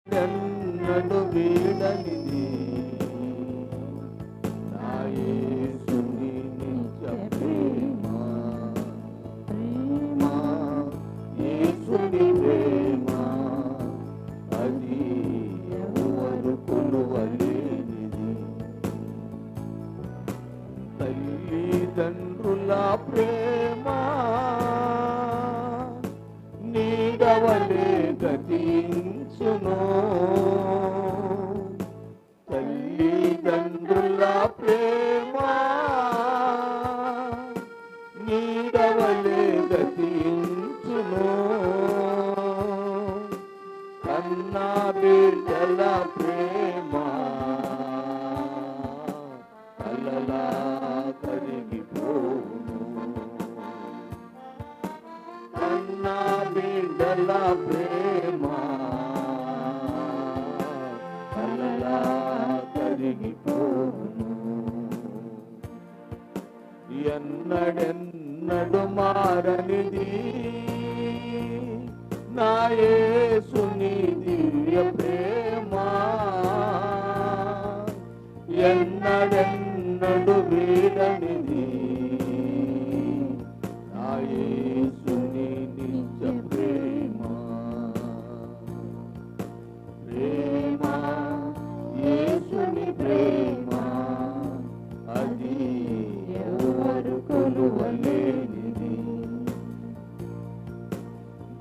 ఎన్నడు వీడనిది నా యేసుని నిత్య ప్రేమ, ప్రేమ యేసుని ప్రేమ అది ఎవరు కొలువలేనిది. తల్లిదండ్రుల ప్రేమ నీడవలే గతించును, తల్లిదండ్రుల ప్రేమ నీడవలే గతించును, కన్నా బిడ్డల ప్రేమ కలలా కరిగిపోను, కన్నా బిడ్డల ప్రేమ కలలా కరిగిపోను. ఎన్నడెన్నడు మారనిది నా యేసుని దివ్య ప్రేమ, ఎన్నడెన్నడు వీడనిది నా యేసుని నిత్య ప్రేమ, ప్రేమ యేసుని ప్రేమ అది ఎవరు కొలువలేనిది.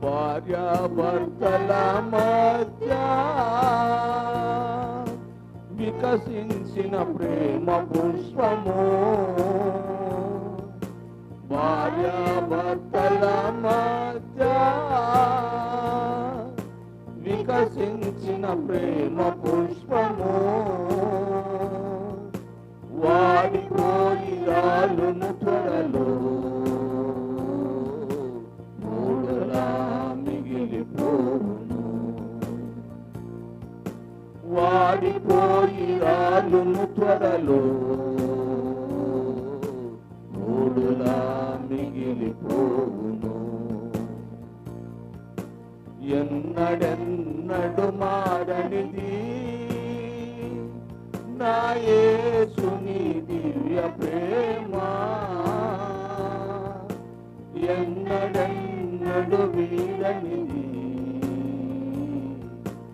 భార్యాభర్తల మధ్య వికసించిన ప్రేమ పుష్పము, భార్యాభర్తల మధ్య వికసించిన ప్రేమ పుష్పము వాడిపోయి రాలును త్వరలో, మూడులా మిగిలిపోను, వాడిపోయి రాలును త్వరలో, మూడులా మిగిలిపోను. ఎన్నడెన్నడు మారనిది నా యేసుని దివ్య ప్రేమ, ఎన్నడెన్నడు వీడనిది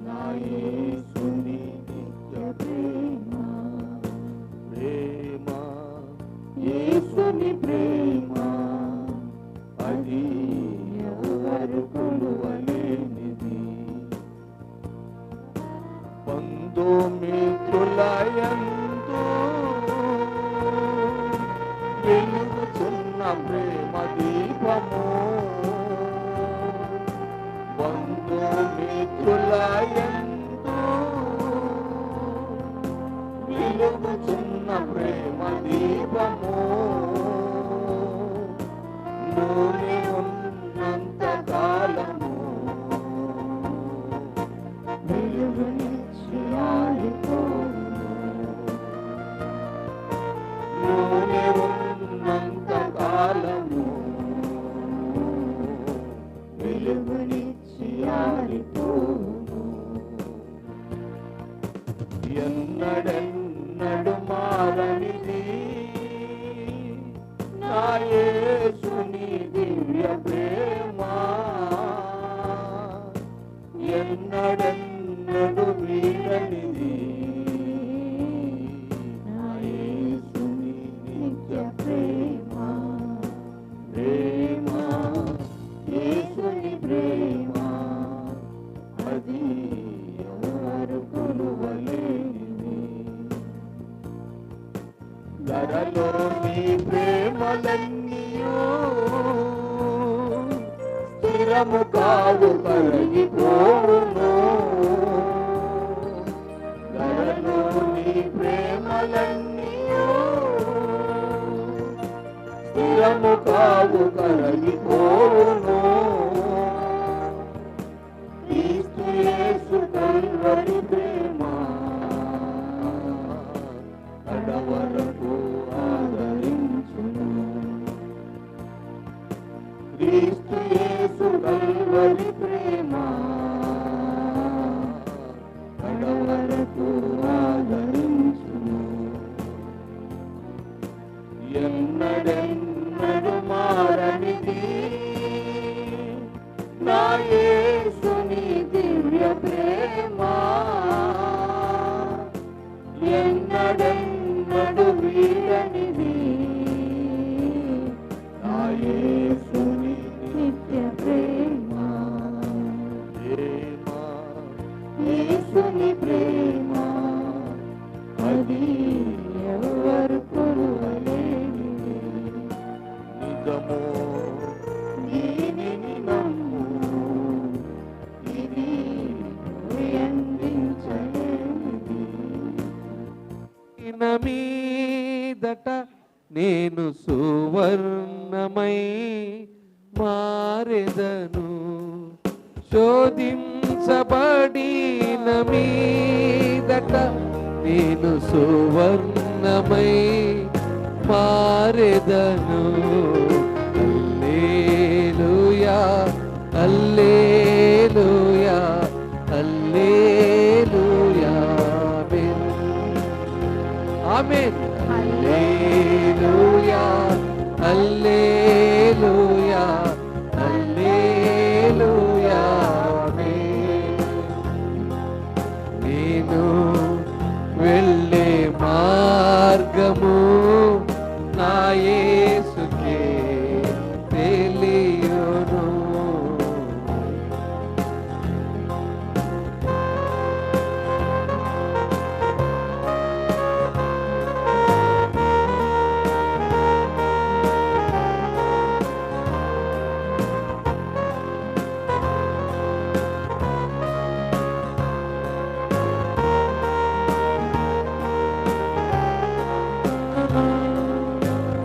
నా యేసుని నిత్య ప్రేమ, ప్రేమ యేసుని ప్రేమ అది ఎవరు కొలువలేనిది. బంధుమిత్రుల యందు వెలుగుచున్న ప్రేమ దీపము, బంధుమిత్రుల యందు వెలుగుచున్న ప్రేమ దీపము, నూనె ఉన్నంత కాలము వెలుగునిచ్చి ఆరిపోను, నూనె ఉన్నంత కాలము వెలుగునిచ్చి ఆరిపోను. ఎన్నడెన్నడు మారనిది నా యేసుని దివ్య ప్రేమ, ఎన్నడెన్నడు వీడనిది నా యేసుని నిత్య ప్రేమ, ప్రేమ యేసుని ప్రేమ అది ఎవరు కొలువలేనిది. ధరలోని ప్రేమలన్నీయు స్థిరము కావు కరిగిపోను, ధరలోని ప్రేమలన్నీయు స్థిరము కావు కరిగిపోను, క్రీస్తు యేసు కల్వరి ప్రేమ కడవరకు ఆదరించును, క్రీస్తు యేసు కల్వరి ప్రేమ వరకు ఆదరించును. ఎన్నడెన్నడు మారనిది నా యేసుని దివ్య ప్రేమ, ఎన్నడెన్నడు వీడనిది నా యేసుని నిత్య ప్రేమ. ప్రేమ యేసుని ప్రేమ, అది ఎవరు కొలువలేనిది. నిజమో దీనిని నమ్ము, ఇది అందించలేనిది. ఇన మీదట నేను సువర్ణమై మారెదను, శోధించబడిన మీదట నేను సువర్ణమై మారెదను. హల్లెలూయా హల్లెలూయా హల్లెలూయా ఆమేన్. హల్లెలూయా హల్లెలూయా హల్లెలూయా ఆమేన్. నేను వెళ్ళే మార్గము నా యేసుకే తెలియును.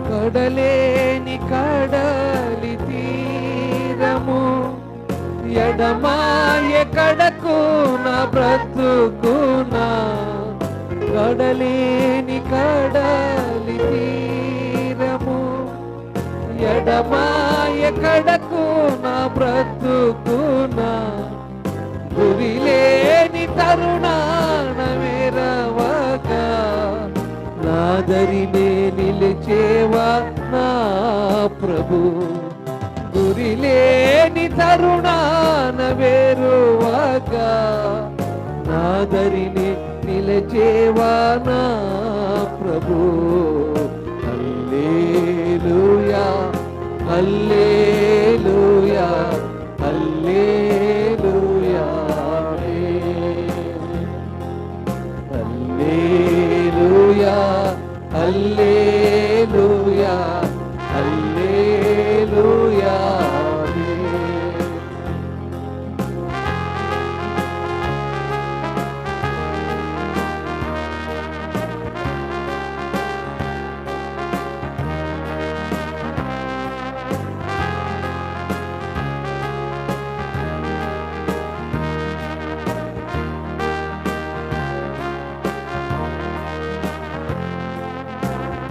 కడలేని కడలి తీరము, ఎడమాయ కడకు నా బ్రతుకునా. కడలేని కడలి తీరము, ఎడమాయ కడకు నా బ్రతుకునా. గురిలేని తరుణాన వేరవగా నాదరినే నిలిచేవా నా ప్రభు. గురిలేని తరుణాన వేరువగా నాదరిని నిలిచేవా నా ప్రభు. హల్లెలూయా హల్లెలూయా హల్లెలూయా హల్లెలూయా హల్లెలూయా హల్లెలూయా.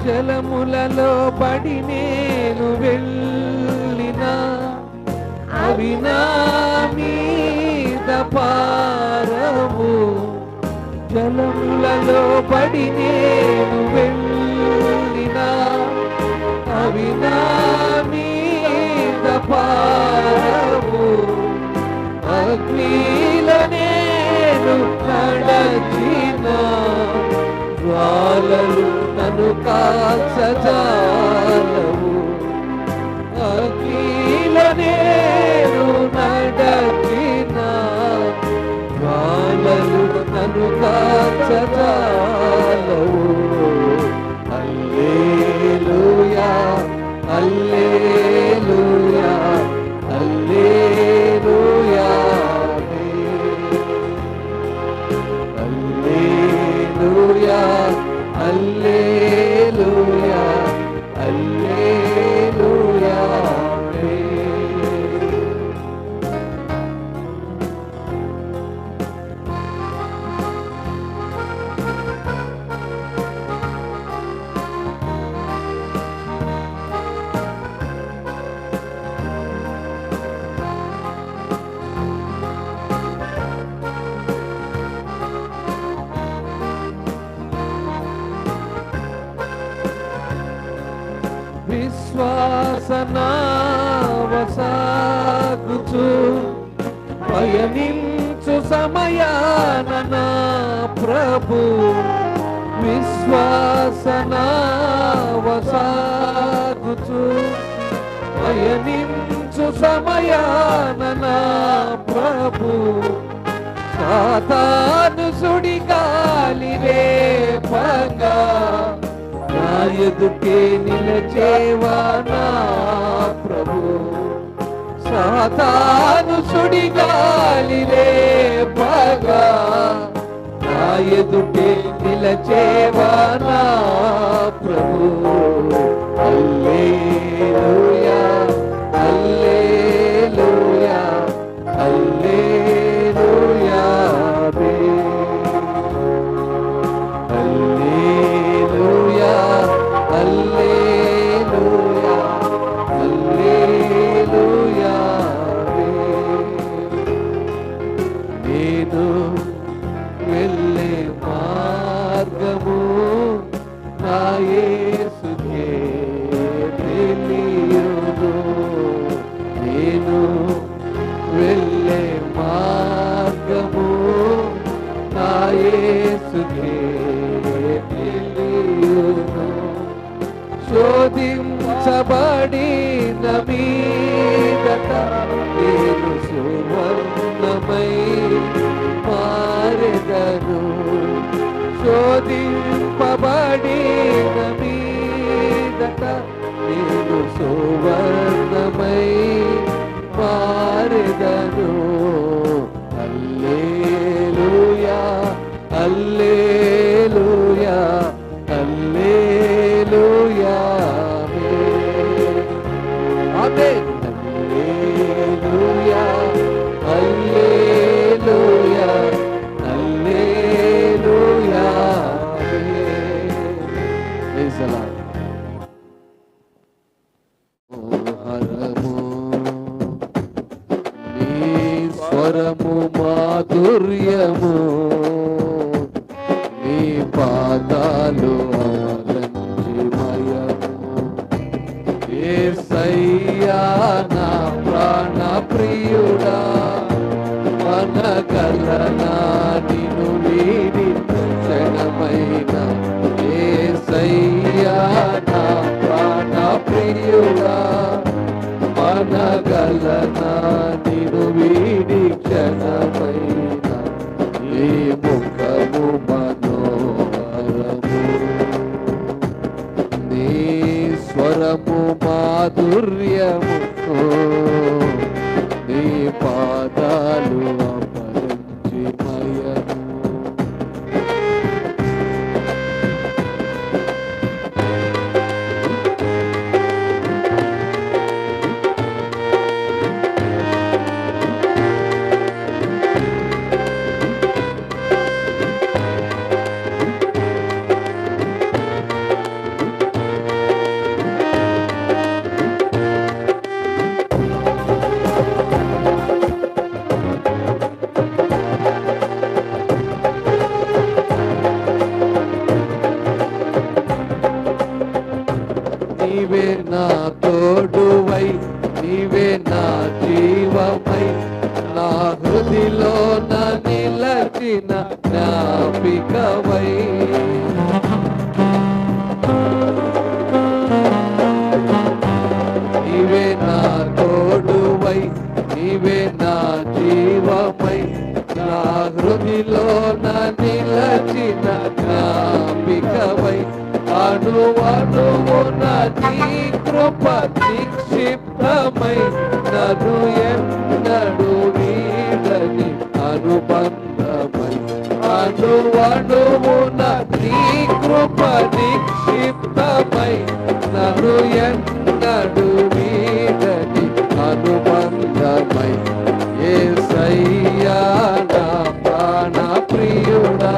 జలములలో పడి నేను వెళ్ళినా అవి నా మీద పారవు. జలములలో పడి నేను వెళ్ళినా అవి నా మీద పారవు. అగ్నిలో నేను నడచినా జ్వాలలు నన్ను కాల్చజాలవు. అగ్నిలో నేను నడచినా జ్వాలలు నన్ను కాల్చజాలవు. హల్లెలూయా హల్లెలూయా హల్లెలూయా హల్లెలూయా హల్లెలూయా హల్లెలూయా. వసాగుచు పయనించు సమయాన నా ప్రభు వసాగుచు పయనించు సమయాన నా ప్రభు సాతాను సుడిగాలి రేపగా నా ఎదుటే నిలచేవా నా ప్రభు సాతాను సుడిగాలి రేపగా నా ఎదుటే నిలచేవా నా ప్రభు హల్లెలూయా హల్లెలూయా హల్లెలూయా హల్లెలూయా హల్లెలూయా హల్లెలూయా నేను వెళ్ళే మార్గము నా యేసుకే తెలియును నేను వెళ్ళే మార్గము నా యేసుకే తెలియును శోధించబడిన మీదట నేను సువర్ణమై మారెదను శోధింపబడిన మీదట నేను సువర్ణమై మారెదను హల్లెలూయా హల్లెలూయా హల్లెలూయా ఆమేన్ హల్లెలూయా హల్లెలూయా హల్లెలూయా ప్రైజ్ ది లార్డ్ స్వరము మాధుర్యము నీ పాదాలు ఆనందమయము యేసయ్యా నా ప్రాణ ప్రియుడా మనగలనా నిన్ను వీడి క్షణమైన యేసయ్యా నా ప్రాణ ప్రియుడా మనగలనా నిన్ను వీడి క్షణమైన ఈ ముఖము మనోహరము నీ స్వరము మాధుర్యము నీ పాదాలు అపరంజిమయము నీవే నా తోడువై నీవే నా జీవమై నా హృదిలో నా నిలచిన జ్ఞాపికవై నీవే నా తోడువై నీవే నా జీవమై నా హృదిలో నా నిలచిన జ్ఞాపికవై అణువణువున నీ కృప నిక్షిప్తమై నన్ను ఎన్నడు వీడని అనుబంధమై అణువణువున నీ కృప నిక్షిప్తమై నన్ను ఎన్నడు వీడని అనుబంధమై యేసయ్యా నా ప్రాణ ప్రియుడా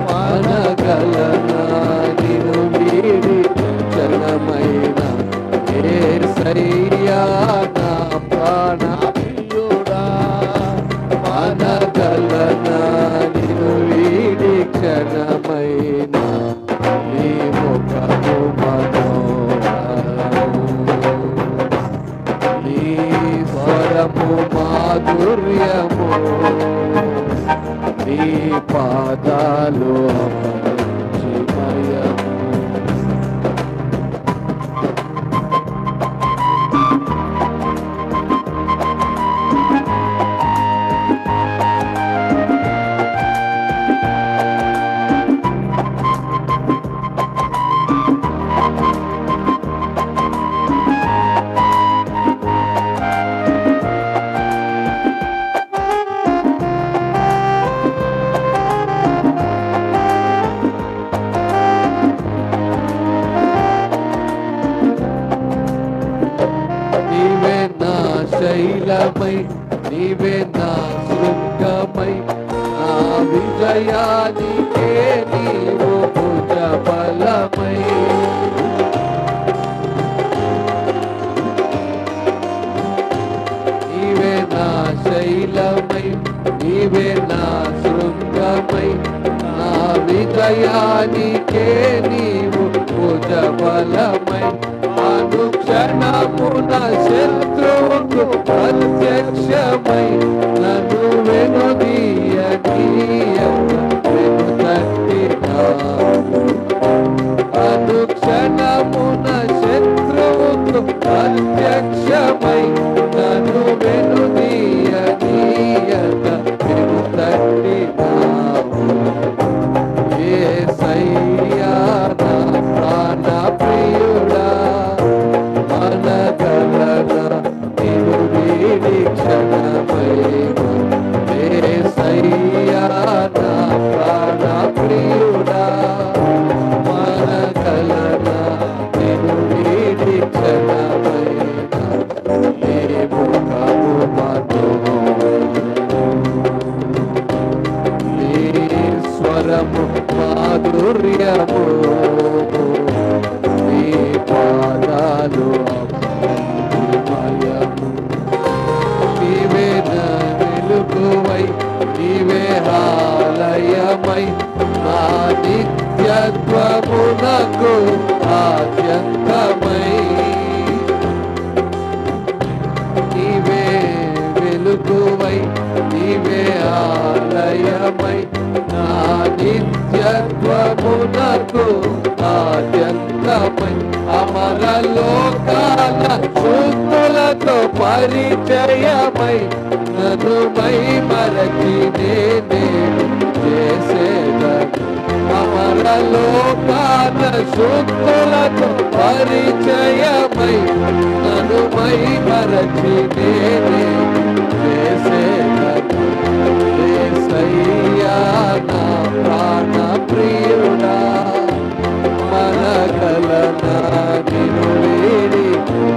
మనగలనా నిన్ను వీడి క్షణమైన యేసయ్యా నా ప్రాణ ప్రియుడా మనగలనా నిన్ను వీడి క్షణమైన నీ ముఖము మనోహరము నీ పాదాలు అపరిచిమయము. నీవే నా శైలమై, నీవే నా శృంగమై, నా విజయానికే నీవు భుజబలమై. నీవే నా శైలమై, నీవే నా శృంగమై, నా విజయానికే నీవు భుజబలమై. అనుక్షణమున శత్రువుకు ప్రత్యక్షమై నన్ను వెనుతట్టినావు. అనుక్షణమున శత్రువుకు ప్రత్యక్షమై నన్ను వెనుతట్టినావు. యేసయ్యా నా ప్రాణ ప్రియుడా, మనగలన నిరువీడి క్షణమైనా. యేసయ్యా నా ప్రాణ ప్రియుడా, మనగలన నిరువీడి క్షణమైనా. నీ ముఖము నీ స్వరము మాధుర్యము, నీ పాదాలు అపరిచిమయము. నీవే నా వెలుగువై, నీవే ఆలయమై, నా నిత్యత్వమునకు ఆద్యంతమై. నీవే వెలుగువై, నీవే ఆలయమై, నా నిత్యత్వమునకు ఆద్యంతమై. అమరలోకాల శుద్ధులతో పరిచయమై నన్ను మై మరచి నేనే చేసేదను. అమరలోకాల శుద్ధులతో పరిచయమై నన్ను మై మరచి నేనే చేసేదను. యేసయ్యా నా ప్రాణ ప్రియుడా, మనగలన నిరువీడి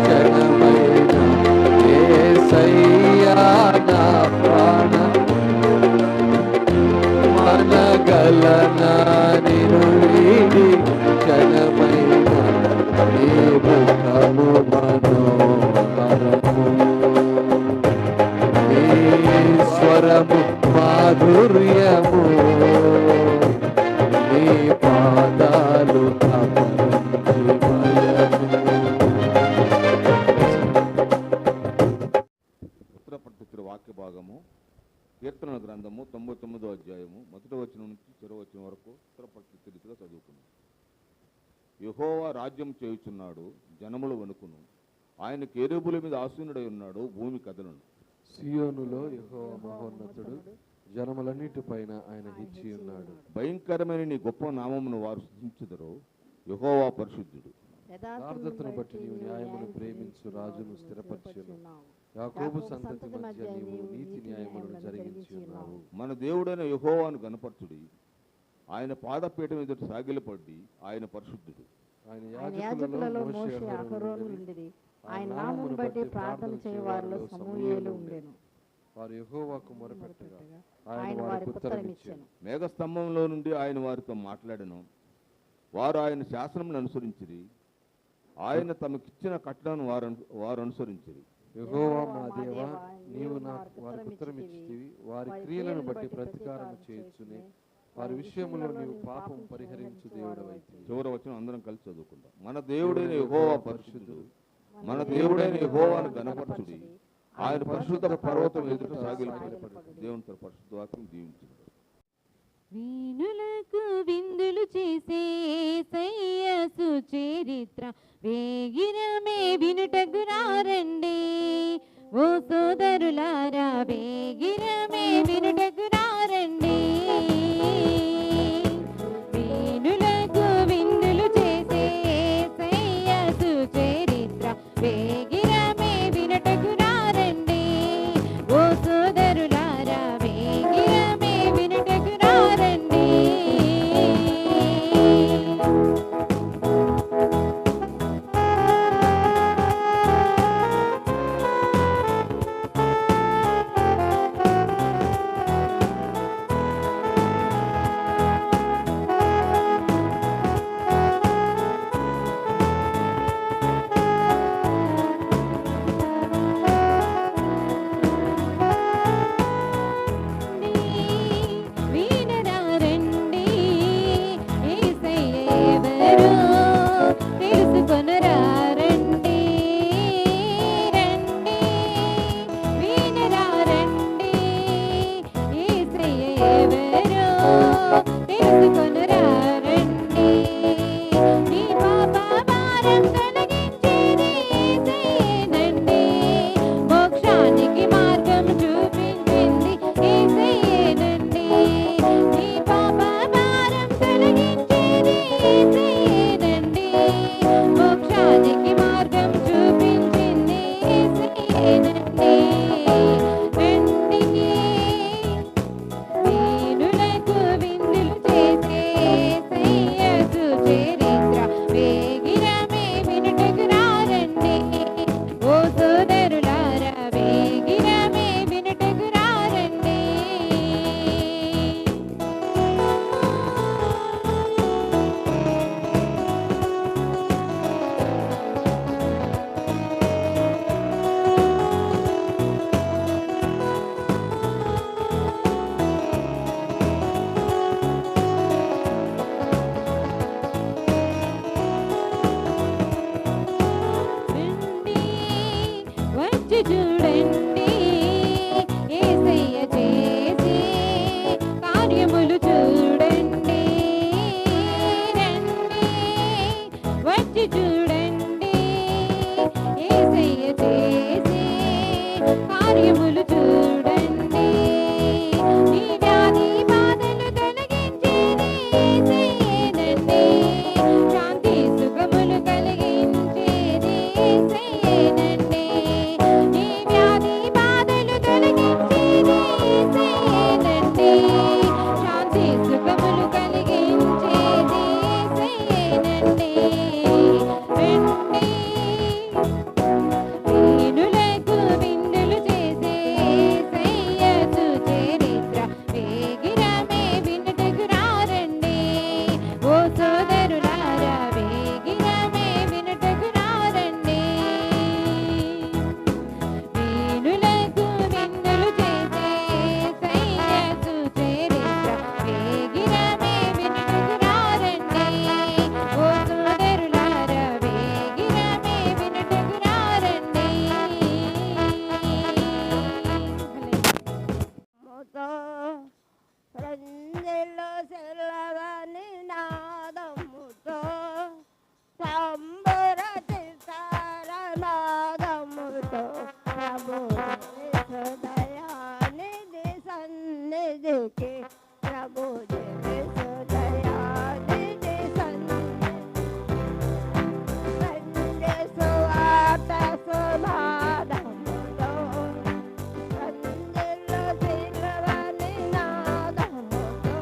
క్షణమైనా. యేసయ్యా నా ప్రాణ, మనగలన నిరువీడి క్షణమైనా. నీ ముఖము మనోహరము, నీ స్వరము మాధుర్యము, నీ పాదాలు అపరిచిమయము. ఉత్తరపట్టించిన వాక్య భాగము కీర్తనల గ్రంథము 99వ అధ్యాయము 1వ వచనం నుంచి 10వ వచనం వరకు ఉత్తరపట్టించిన రీతిగా చదువుకున్నాం. యెహోవా రాజ్యం చేయుచున్నాడు, జనములు వణుకును. ఆయన కేరుబుల మీద ఆసీనుడై ఉన్నాడు, భూమి కదలను. సియోనులో యెహోవా మహోన్నతుడు, జనములన్నిటిపైన ఆయన హెచ్చి ఉన్నాడు. భయంకరమైన నీ గొప్ప నామమును వారు స్తుతించుదురు. యెహోవా పరిశుద్ధుడు. యథార్థతను బట్టి నీవు న్యాయమును ప్రేమించు రాజును స్థిరపరచెను. యాకోబు సంతతి మధ్య నీవు నీతి న్యాయములను జరిగించి ఉన్నావు. మన దేవుడైన యెహోవాను గనపరచుడి. ఆయన పాదపీఠం ఎదుట సాగిలపడి ఆయన పరిశుద్ధుడు. ఆయన యాజకులలో మోషే అహరోను ఉండేది. ఆయన నామమును బట్టి ప్రార్థన చేయవారిలో సమూయేలు ఉండెను. వారు యెహోవాకు మొరపెట్టగా ఆయన వారికి ఉత్తరమిచ్చెను. మేఘస్తంభంలో నుండి ఆయన వారితో మాట్లాడెను. వారు ఆయన శాసనమును అనుసరించిరి. ఆయన తమకిచ్చిన కట్టడను వారు అనుసరించిరి. యెహోవా మా దేవా, నీవు నాకు వారికి ఉత్తరమిచ్చితివి. వారి క్రియలను బట్టి ప్రతీకారం చేయుచునే వారి విషయములో నీవు పాపం పరిహరించు దేవుడవైతివి. చివరి వచనం అందరం కలిసి చదువుకుందాం. మన దేవుడైన యెహోవా పరిశుద్ధుడు. మన దేవుడైన యెహోవాను గణపరచుడి. ఆయన పరిశుద్ధ పర్వతం ఎదుట సాగిలపడి దేవుని తన పరిశుద్ధ వాక్యం దీవించును. వీణులకు విందులు చేసే యేసయ్య సుచరిత్ర వేగిరమే వినుటకు రారండి. ఓ సోదరులారా వేగిరమే వినుటకు రారండి. వీణులకు విందులు చేసే యేసయ్య సుచరిత్ర వేగిరమే వినుటకు రారండి. ఓ సోదరులారా వేగిరమే వినుటకు రారండి. వీణరారండి యేసయ్య ఎవరో తెలుసుకొనరారండి. రండి వీణరారండి యేసయ్య ఎవరో తెలుసుకొనరారండి. నీ పాప భారం తొలగించేది యేసయ్యేనండి. మోక్షానికి మార్గం చూపించింది యేసయ్యేనండి. నీ పాప భారం తొలగించేది యేసయ్యేనండి. మోక్షానికి మార్గం చూపించింది యేసయ్యేనండి. రండి వీణులకు విందులు చేసే యేసయ్య సుచరిత్ర వేగిరమే వినుటకు రారండి. ఓ సోదరులారా వేగిరమే వినుటకు రారండి. రండి వచ్చి చూడండి యేసయ్య చేసే కార్యములు చూడండి. రండి వచ్చి చూడండి యేసయ్య చేసే కార్యములు చూడండి. నీ వ్యాధి బాధలు తొలగించేది యేసయ్యేనండి. శాంతి సుఖములు కలిగించేది యేసయ్యేనండి. నీ వ్యాధి బాధలు తొలగించేది యేసయ్యేనండి. శాంతి సుఖములు కలిగించేది యేసయ్యేనండి. రండి వీణులకు విందులు చేసే యేసయ్య సుచరిత్ర వేగిరమే వినుటకు రారండి. ఓ సోదరులారా వేగిరమే వినుటకు రారండి. వీణులకు విందులు చేసే యేసయ్య సుచరిత్ర వేగిరమే వినుటకు రారండి. ఓ సోదరులారా వేగిరమే వినుటకు రారండి. ముతో రంజిలో సెలవని నాదముతో సంబర చిత్తార నాదముతో ప్రభు దయానిధి సన్నిధికి ప్రభు దయానిధి సన్నిధి సువార్త సునాదముతో రంజిలో సెలవని నాదముతో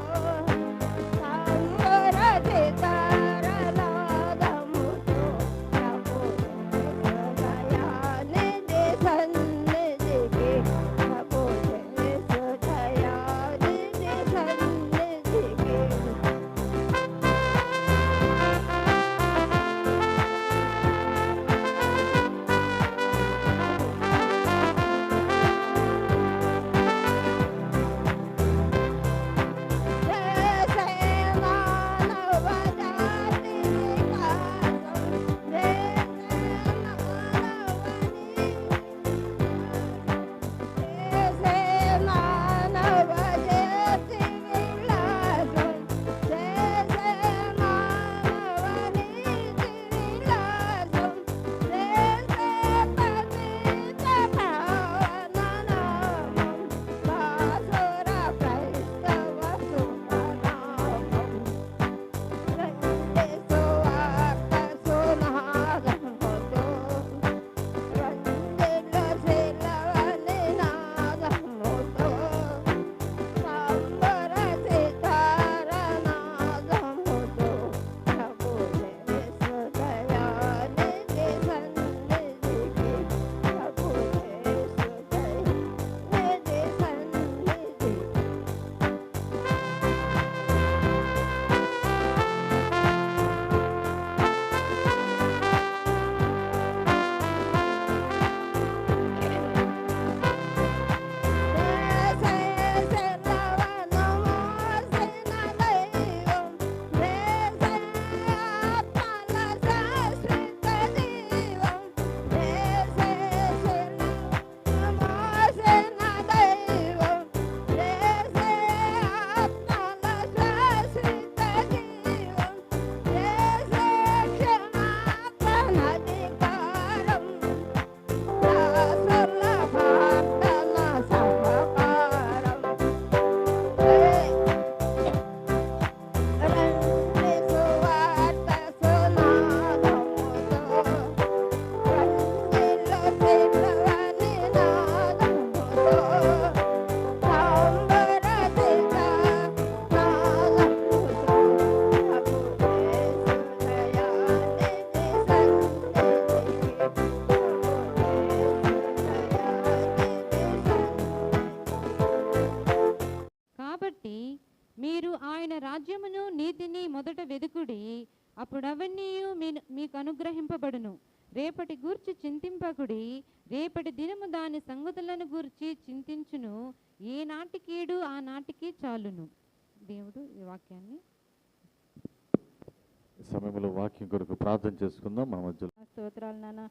మీరు ఆయన రాజ్యమును నీతిని మొదట వెదుకుడి, అప్పుడు అవన్నీ మీకు అనుగ్రహింపబడును. రేపటి గూర్చి చింతింపకుడి, రేపటి దినము దాని సంగతులను గూర్చి చింతించును. ఏ నాటికీడు ఆ నాటికి చాలును. దేవుడు ఈ వాక్యాన్ని ఈ సమయంలో వాక్యం కొరకు ప్రార్థన చేసుకుందాం. మన మధ్యలో స్తోత్రాలు నాన్న.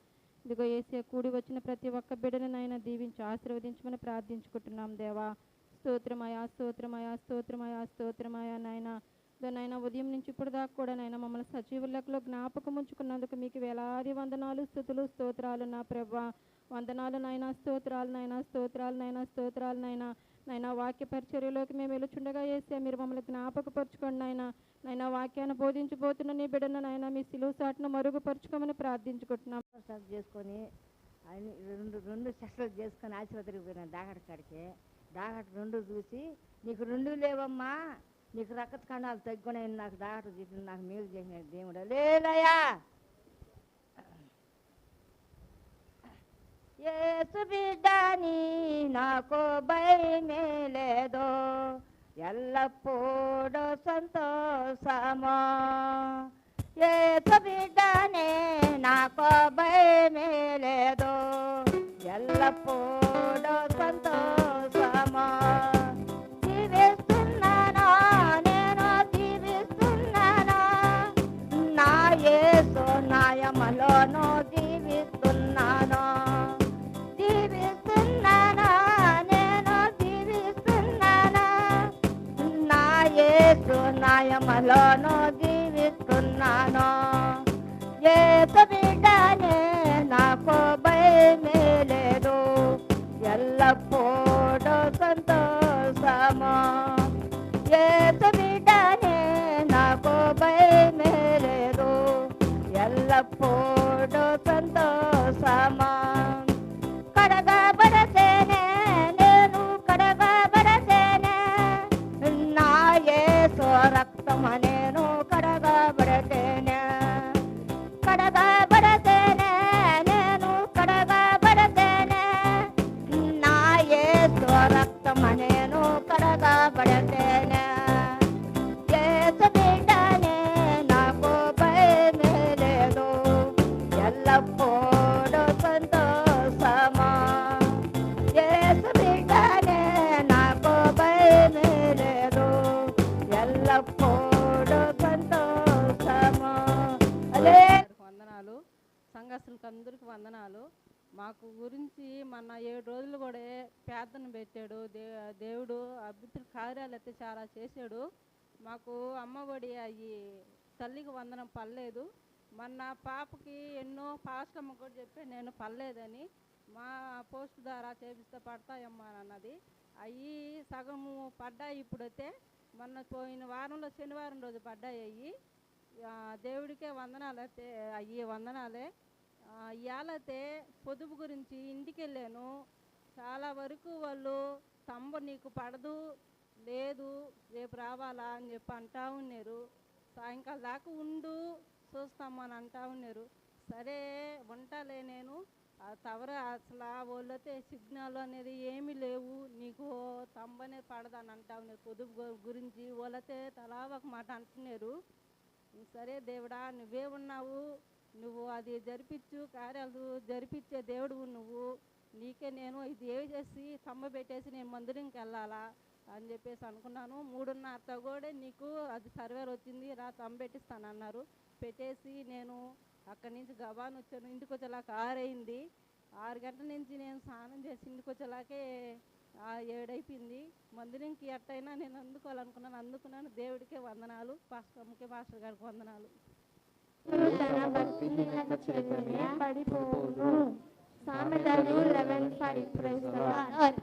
ఇదిగో యేసయ్య, కూడి వచ్చిన ప్రతి ఒక్క బిడ్డను నాయన దీవించి ఆశీర్వదించమని ప్రార్థించుకుంటున్నాం దేవా. స్తోత్రమయా, స్తోత్రమయా, స్తోత్రమయా, స్తోత్రమయా నాయన. నాయన ఉదయం నుంచి ఇప్పుడు దాకా కూడా నాయన మమ్మల్ని సజీవ లెక్కలో జ్ఞాపకం ఉంచుకున్నందుకు మీకు వేలాది వందనాలు, స్తుతులు, స్తోత్రాలు నా ప్రభా. వందనాలు నాయన, స్తోత్రాలు నాయన, స్తోత్రాలు నాయన, స్తోత్రాలు నాయన. నాయన వాక్య పరిచర్యలోకి మేము వెలుచుండగా చేస్తే మీరు మమ్మల్ని జ్ఞాపకపరచుకోండి నాయన. నాయన వాక్యాన్ని బోధించబోతున్న నీ బిడ్డను నాయన మీ సిలువ సాటును మరుగుపరుచుకోమని ప్రార్థించుకుంటున్నాం. చేసుకొని ఆయన రెండు సెషలు చేసుకొని ఆసుపత్రికి పోయినాను డాక్టర్ కాడికి. డాక్టర్ రెండు చూసి నీకు రెండు లేవమ్మా, నీకు రక్త కణాలు తగ్గునే నాకు డాక్టర్ చెప్పిన నాకు మేలు చేసిన దేవుడు లేదయ్యా. యేసు బిడ్డని నాకు భయమే లేదో, ఎల్లప్పుడూ సంతోషమా. యేసు బిడ్డనే నాకు భయమే లేదో, ఎల్లప్పుడూ సంతోషమా. జీవిస్తున్నానా నేను జీవిస్తున్నానా, నా యేసు నాయమలోను జీవిస్తున్నాను. జీవిస్తున్నానా నేను జీవిస్తున్నానా, నా యేసు నాయమలోను జీవిస్తున్నాను. యేసు బిడ్డనే నాకు భయమే లేదు, ఎల్లప్పుడూ సంతోషమా. యేసు బిడ్డనే నాకు భయమే లేదు, ఎల్లప్పుడూ సంతోషమా. కడగబడతేనే నేను కడగబడతేనే, నా యేసు రక్తమ నేను కడగబడతేనే. కడగబడతేనే నేను కడగబడతేనే, నా యేసు రక్తమ నేను కడగబడతేనే. యేసు బిడ్డనే నాకు భయమే లేదు, ఎల్లప్పుడూ సంతోషమా. యేసు బిడ్డనే నాకు భయమే లేదు, ఎల్లప్పుడూ సంతోషమా. వందనాలు. సంఘస్థులకు అందరికి వందనాలు. మాకు గురించి మొన్న 7 రోజులు కూడా ప్రార్థన పెట్టాడు దేవుడు. అద్భుత కార్యాలు అయితే చాలా చేశాడు. మాకు అమ్మఒడి అయ్యి తల్లికి వందనం పర్లేదు. మొన్న పాపకి ఎన్నో పాస్టమ్మ కూడా చెప్పి నేను పర్లేదని మా పోస్ట్ ద్వారా చేపిస్తే పడతాయమ్మా అన్నది. అవి సగము పడ్డాయి. ఇప్పుడైతే మొన్న పోయిన వారంలో శనివారం రోజు పడ్డాయి. అయ్యి దేవుడికే వందనాలు. అయితే అయ్యి వందనాలే. ఇవాళైతే పొదుపు గురించి ఇంటికి వెళ్ళాను. చాలా వరకు వాళ్ళు తంబ నీకు పడదు లేదు రేపు రావాలా అని చెప్పి అంటా ఉన్నారు. సాయంకాలం దాకా ఉండు చూస్తామని అంటా ఉన్నారు. సరే ఉంటాలే నేను. తవర అసలు వాళ్ళైతే సిగ్నల్ అనేది ఏమీ లేవు, నీకు తంబనే పడదని అంటా ఉన్నారు. పొదుపు గురించి వాళ్ళైతే తలా ఒక మాట అంటున్నారు. సరే దేవుడా నువ్వే ఉన్నావు, నువ్వు అది జరిపించు, కార్యాలు జరిపించే దేవుడు నువ్వు. నీకే నేను ఇది ఏ చేసి తమ్మ పెట్టేసి నేను మందిరంకి వెళ్ళాలా అని చెప్పేసి అనుకున్నాను. 3:30 కూడా నీకు అది సర్వేర్ వచ్చింది, రా తమ్మ పెట్టిస్తానన్నారు. పెట్టేసి నేను అక్కడి నుంచి గబాన్ వచ్చాను. ఇంటికి వచ్చేలాగా 6 అయింది. 6 గంటల నుంచి నేను స్నానం చేసి ఇంటికి వచ్చేలాగే 7 అయిపోయింది. మందిరంకి ఎట్టయినా నేను అందుకున్నాను. దేవుడికే వందనాలు, పాస్టర్కి మాస్టర్ గారికి వందనాలు. తన భక్తిహీనత చేతనే పడిపోవును. సామెతలు 11:5. Praise the lord.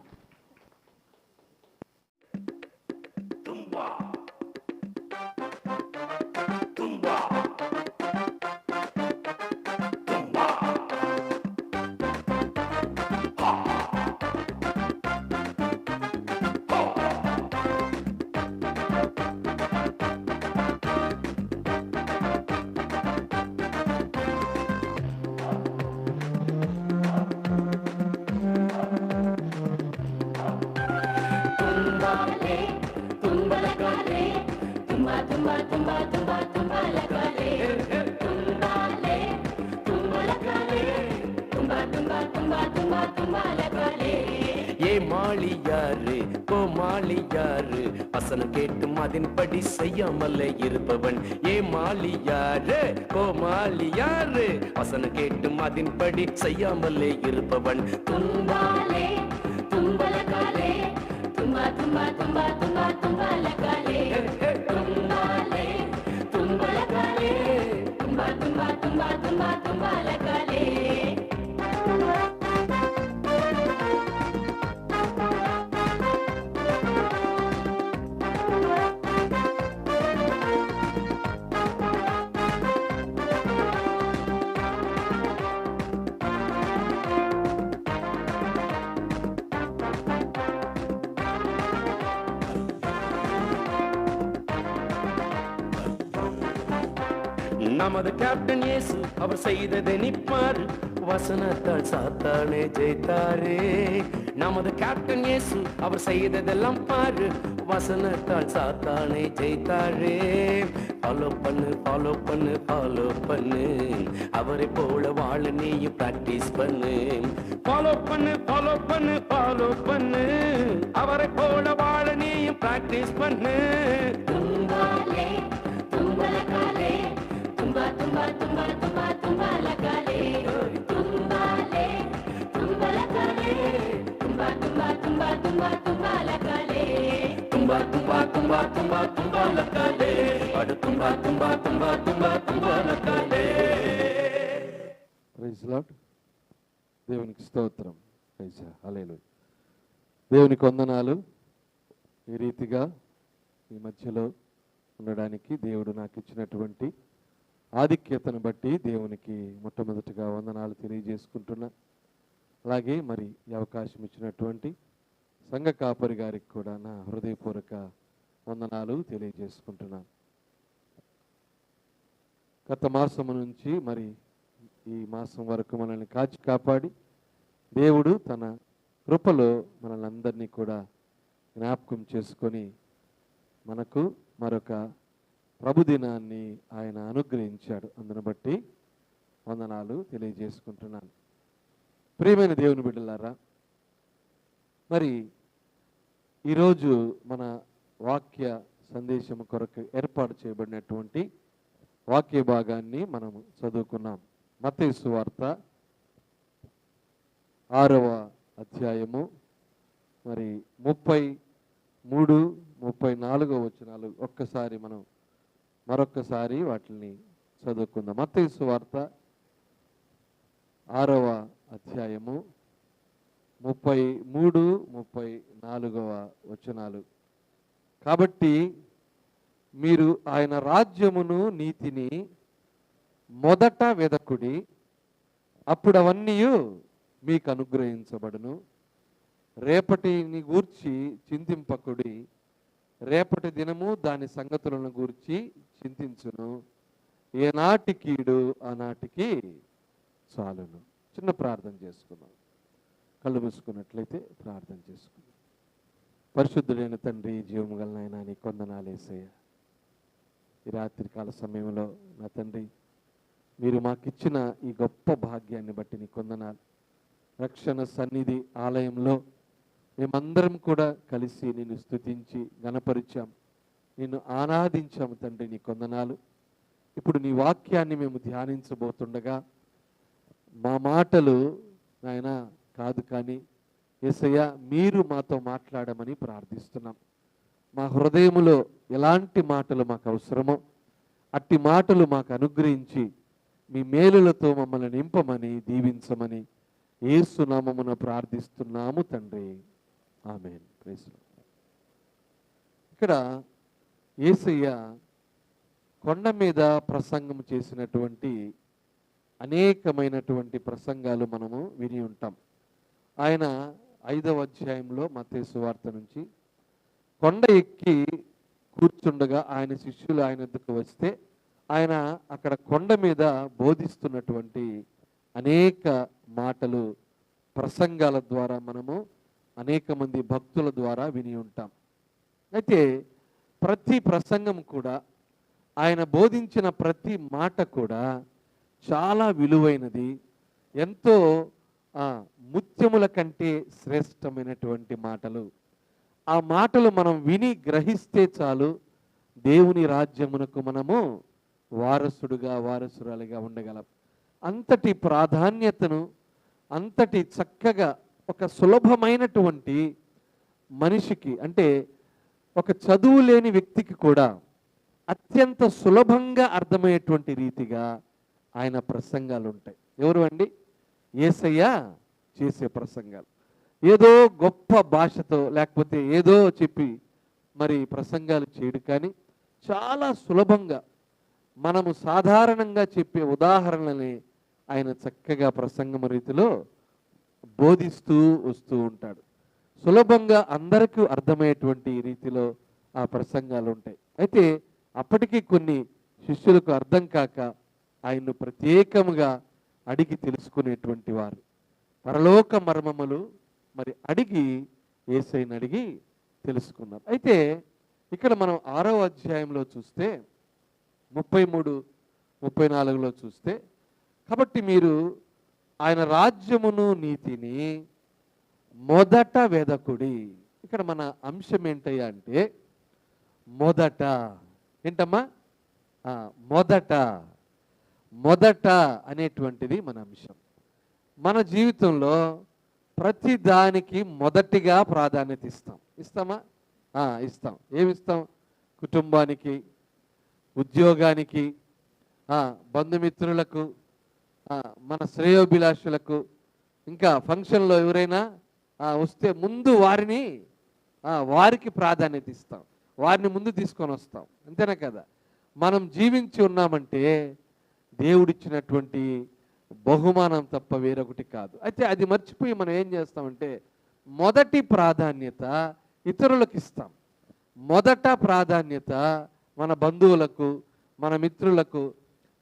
ஏ மாளி யாரு கோமாளி யாரு வசனம் கேட்டும் அதன்படி செய்யாமலே இருப்பவன். ஏ மாளி யாரு கோமாளி யாரு வசனம் கேட்டும் அதன்படி செய்யாமலே இருப்பவன். தும்பாலே தும்பலகாலே தும்பா தும்பா தும்பா தும்பா தும்பலகாலே தும்பாலே தும்பலகாலே தும்பா தும்பா தும்பா தும்பா தும்பலகாலே. நமது கேப்டன் இயேசு அவர் செய்ததை நிப்பாரு, வசனத்தால் சாத்தானே ஜெயித்தாரே. நமது கேப்டன் இயேசு அவர் செய்ததெல்லாம் பாரு, வசனத்தால் சாத்தானே ஜெயித்தாரே. ஃபாலோ பண்ணு ஃபாலோ பண்ணு ஃபாலோ பண்ணு, அவரை போல வாழ நீயும் பிராக்டிஸ் பண்ணு. ஃபாலோ பண்ணு ஃபாலோ பண்ணு ஃபாலோ பண்ணு, அவரை போல வாழ நீயும் பிராக்டிஸ் பண்ணு. தும்பாலே தும்பலகாலே தும்பா தும்பா தும்பா தும்பா தும்பலகாலே தும்பாலே தும்பலகாலே தும்பா தும்பா தும்பா தும்பா தும்பலகாலே தும்பா தும்பா தும்பா தும்பா தும்பலகாலே அடு தும்பா தும்பா தும்பா தும்பா தும்பலகாலே. Praise lord. దేవునికి స్తోత్రం. Praise hallelujah. దేవునికి వందనాలు. ఈ రీతిగా ఈ మధ్యలో ఉండడానికి దేవుడు నాకు ఇచ్చినటువంటి ఆధిక్యతను బట్టి దేవునికి మొట్టమొదటిగా వందనాలు తెలియజేసుకుంటున్నా. అలాగే మరి ఈ అవకాశం ఇచ్చినటువంటి సంఘ కాపరి గారికి కూడా నా హృదయపూర్వక వందనాలు తెలియజేసుకుంటున్నాను. గత మాసము నుంచి మరి ఈ మాసం వరకు మనల్ని కాచి కాపాడి దేవుడు తన కృపలో మనల్ని అందరినీ కూడా జ్ఞాపకం చేసుకొని మనకు మరొక ప్రభుదినాన్ని ఆయన అనుగ్రహించాడు. అందును బట్టి వందనాలు తెలియజేసుకుంటున్నాను. ప్రియమైన దేవుని బిడ్డలారా, మరి ఈరోజు మన వాక్య సందేశం కొరకు ఏర్పాటు చేయబడినటువంటి వాక్య భాగాన్ని మనము చదువుకున్నాం. మత్తయి సువార్త 6వ అధ్యాయము మరి 33, 34 వచనాలు ఒక్కసారి మనం మరొక్కసారి వాటిని చదువుకుందాం. మత్తయి సువార్త 6వ అధ్యాయము 33, 34 వచనాలు. కాబట్టి మీరు ఆయన రాజ్యమును నీతిని మొదట వెదకుడి, అప్పుడు అవన్నీ మీకు అనుగ్రహించబడును. రేపటిని గూర్చి చింతింపకుడి, రేపటి దినము దాని సంగతులను గూర్చి చింతించును. ఏనాటి కీడు ఆనాటికి చాలును. చిన్న ప్రార్థన చేసుకుందాం. కళ్ళు మూసుకున్నట్లయితే ప్రార్థన చేసుకుందాం. పరిశుద్ధుడైన తండ్రి, జీవము గల నాయనా, నీ కొందనాలు యేసయ్యా. ఈ రాత్రికాల సమయంలో నా తండ్రి, మీరు మాకిచ్చిన ఈ గొప్ప భాగ్యాన్ని బట్టి నీ కొందనాలు. రక్షణ సన్నిధి ఆలయంలో మేమందరం కూడా కలిసి నిన్ను స్తుతించి గణపరిచాం, నిన్ను ఆరాధించాము తండ్రి. నీ కొందనాలు. ఇప్పుడు నీ వాక్యాన్ని మేము ధ్యానించబోతుండగా మా మాటలు నాయన కాదు, కానీ యేసయ్య మీరు మాతో మాట్లాడమని ప్రార్థిస్తున్నాం. మా హృదయములో ఎలాంటి మాటలు మాకు అవసరమో అట్టి మాటలు మాకు అనుగ్రహించి మీ మేలులతో మమ్మల్ని నింపమని దీవించమని యేసు నామమున ప్రార్థిస్తున్నాము తండ్రి. ఆమేన్. Praise lord. ఇక్కడ యేసయ్య కొండ మీద ప్రసంగం చేసినటువంటి అనేకమైనటువంటి ప్రసంగాలు మనము విని ఉంటాం. ఆయన 5వ అధ్యాయంలో మత్తయి సువార్త నుంచి కొండ ఎక్కి కూర్చుండగా ఆయన శిష్యులు ఆయన వద్దకు వస్తే ఆయన అక్కడ కొండ మీద బోధిస్తున్నటువంటి అనేక మాటలు ప్రసంగాల ద్వారా మనము అనేక మంది భక్తుల ద్వారా విని ఉంటాం. అయితే ప్రతి ప్రసంగం కూడా, ఆయన బోధించిన ప్రతి మాట కూడా చాలా విలువైనది, ఎంతో ముత్యముల కంటే శ్రేష్టమైనటువంటి మాటలు. ఆ మాటలు మనం విని గ్రహిస్తే చాలు, దేవుని రాజ్యమునకు మనము వారసురాలిగా ఉండగలం. అంతటి ప్రాధాన్యతను, అంతటి చక్కగా ఒక సులభమైనటువంటి మనిషికి, అంటే ఒక చదువు లేని వ్యక్తికి కూడా అత్యంత సులభంగా అర్థమయ్యేటువంటి రీతిగా ఆయన ప్రసంగాలు ఉంటాయి. ఎవరు అండి? యేసయ్య చేసే ప్రసంగాలు. ఏదో గొప్ప భాషతో లేకపోతే ఏదో చెప్పి మరి ప్రసంగాలు చేయడు, కానీ చాలా సులభంగా మనము సాధారణంగా చెప్పే ఉదాహరణలని ఆయన చక్కగా ప్రసంగం రీతిలో బోధిస్తూ వస్తూ ఉంటాడు. సులభంగా అందరికీ అర్థమయ్యేటువంటి రీతిలో ఆ ప్రసంగాలు ఉంటాయి. అయితే అప్పటికీ కొన్ని శిష్యులకు అర్థం కాక ఆయన్ను ప్రత్యేకముగా అడిగి తెలుసుకునేటువంటి వారు. పరలోక మర్మములు మరి అడిగి యేసయ్యను అడిగి తెలుసుకున్నారు. అయితే ఇక్కడ మనం 6వ అధ్యాయంలో చూస్తే 33, 34లో చూస్తే, కాబట్టి మీరు ఆయన రాజ్యమును నీతిని మొదట వెదకుడి. ఇక్కడ మన అంశం ఏంటయ్యా అంటే మొదట. ఏంటమ్మా? మొదట అనేటువంటిది మన అంశం. మన జీవితంలో ప్రతి దానికి మొదటిగా ప్రాధాన్యత ఇస్తామా? ఇస్తాం. ఏమిస్తాం? కుటుంబానికి, ఉద్యోగానికి, బంధుమిత్రులకు, మన శ్రేయోభిలాషులకు, ఇంకా ఫంక్షన్లో ఎవరైనా వస్తే ముందు వారికి ప్రాధాన్యత ఇస్తాం, వారిని ముందు తీసుకొని వస్తాం. అంతేనా కదా? మనం జీవించి ఉన్నామంటే దేవుడిచ్చినటువంటి బహుమానం తప్ప వేరొకటి కాదు. అయితే అది మర్చిపోయి మనం ఏం చేస్తామంటే మొదటి ప్రాధాన్యత ఇతరులకు ఇస్తాం. మొదట ప్రాధాన్యత మన బంధువులకు, మన మిత్రులకు,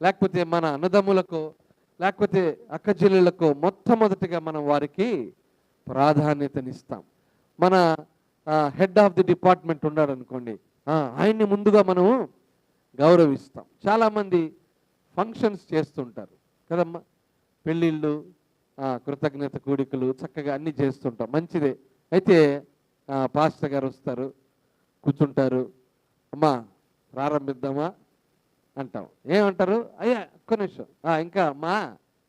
లేకపోతే మన అన్నదమ్ములకు, లేకపోతే అక్కచెల్లెళ్ళకు మొట్టమొదటిగా మనం వారికి ప్రాధాన్యతనిస్తాం. మన హెడ్ ఆఫ్ ది డిపార్ట్మెంట్ ఉన్నాడు అనుకోండి, ఆయన్ని ముందుగా మనము గౌరవిస్తాం. చాలామంది ఫంక్షన్స్ చేస్తుంటారు కదమ్మా, పెళ్ళిళ్ళు, కృతజ్ఞత కూడికలు చక్కగా అన్నీ చేస్తుంటాం, మంచిదే. అయితే పాస్టర్ గారు వస్తారు, కూర్చుంటారు, అమ్మా ప్రారంభిద్దామా అంటాం. ఏమంటారు? అయ్యా ఒక్క నిమిషం, ఇంకా మా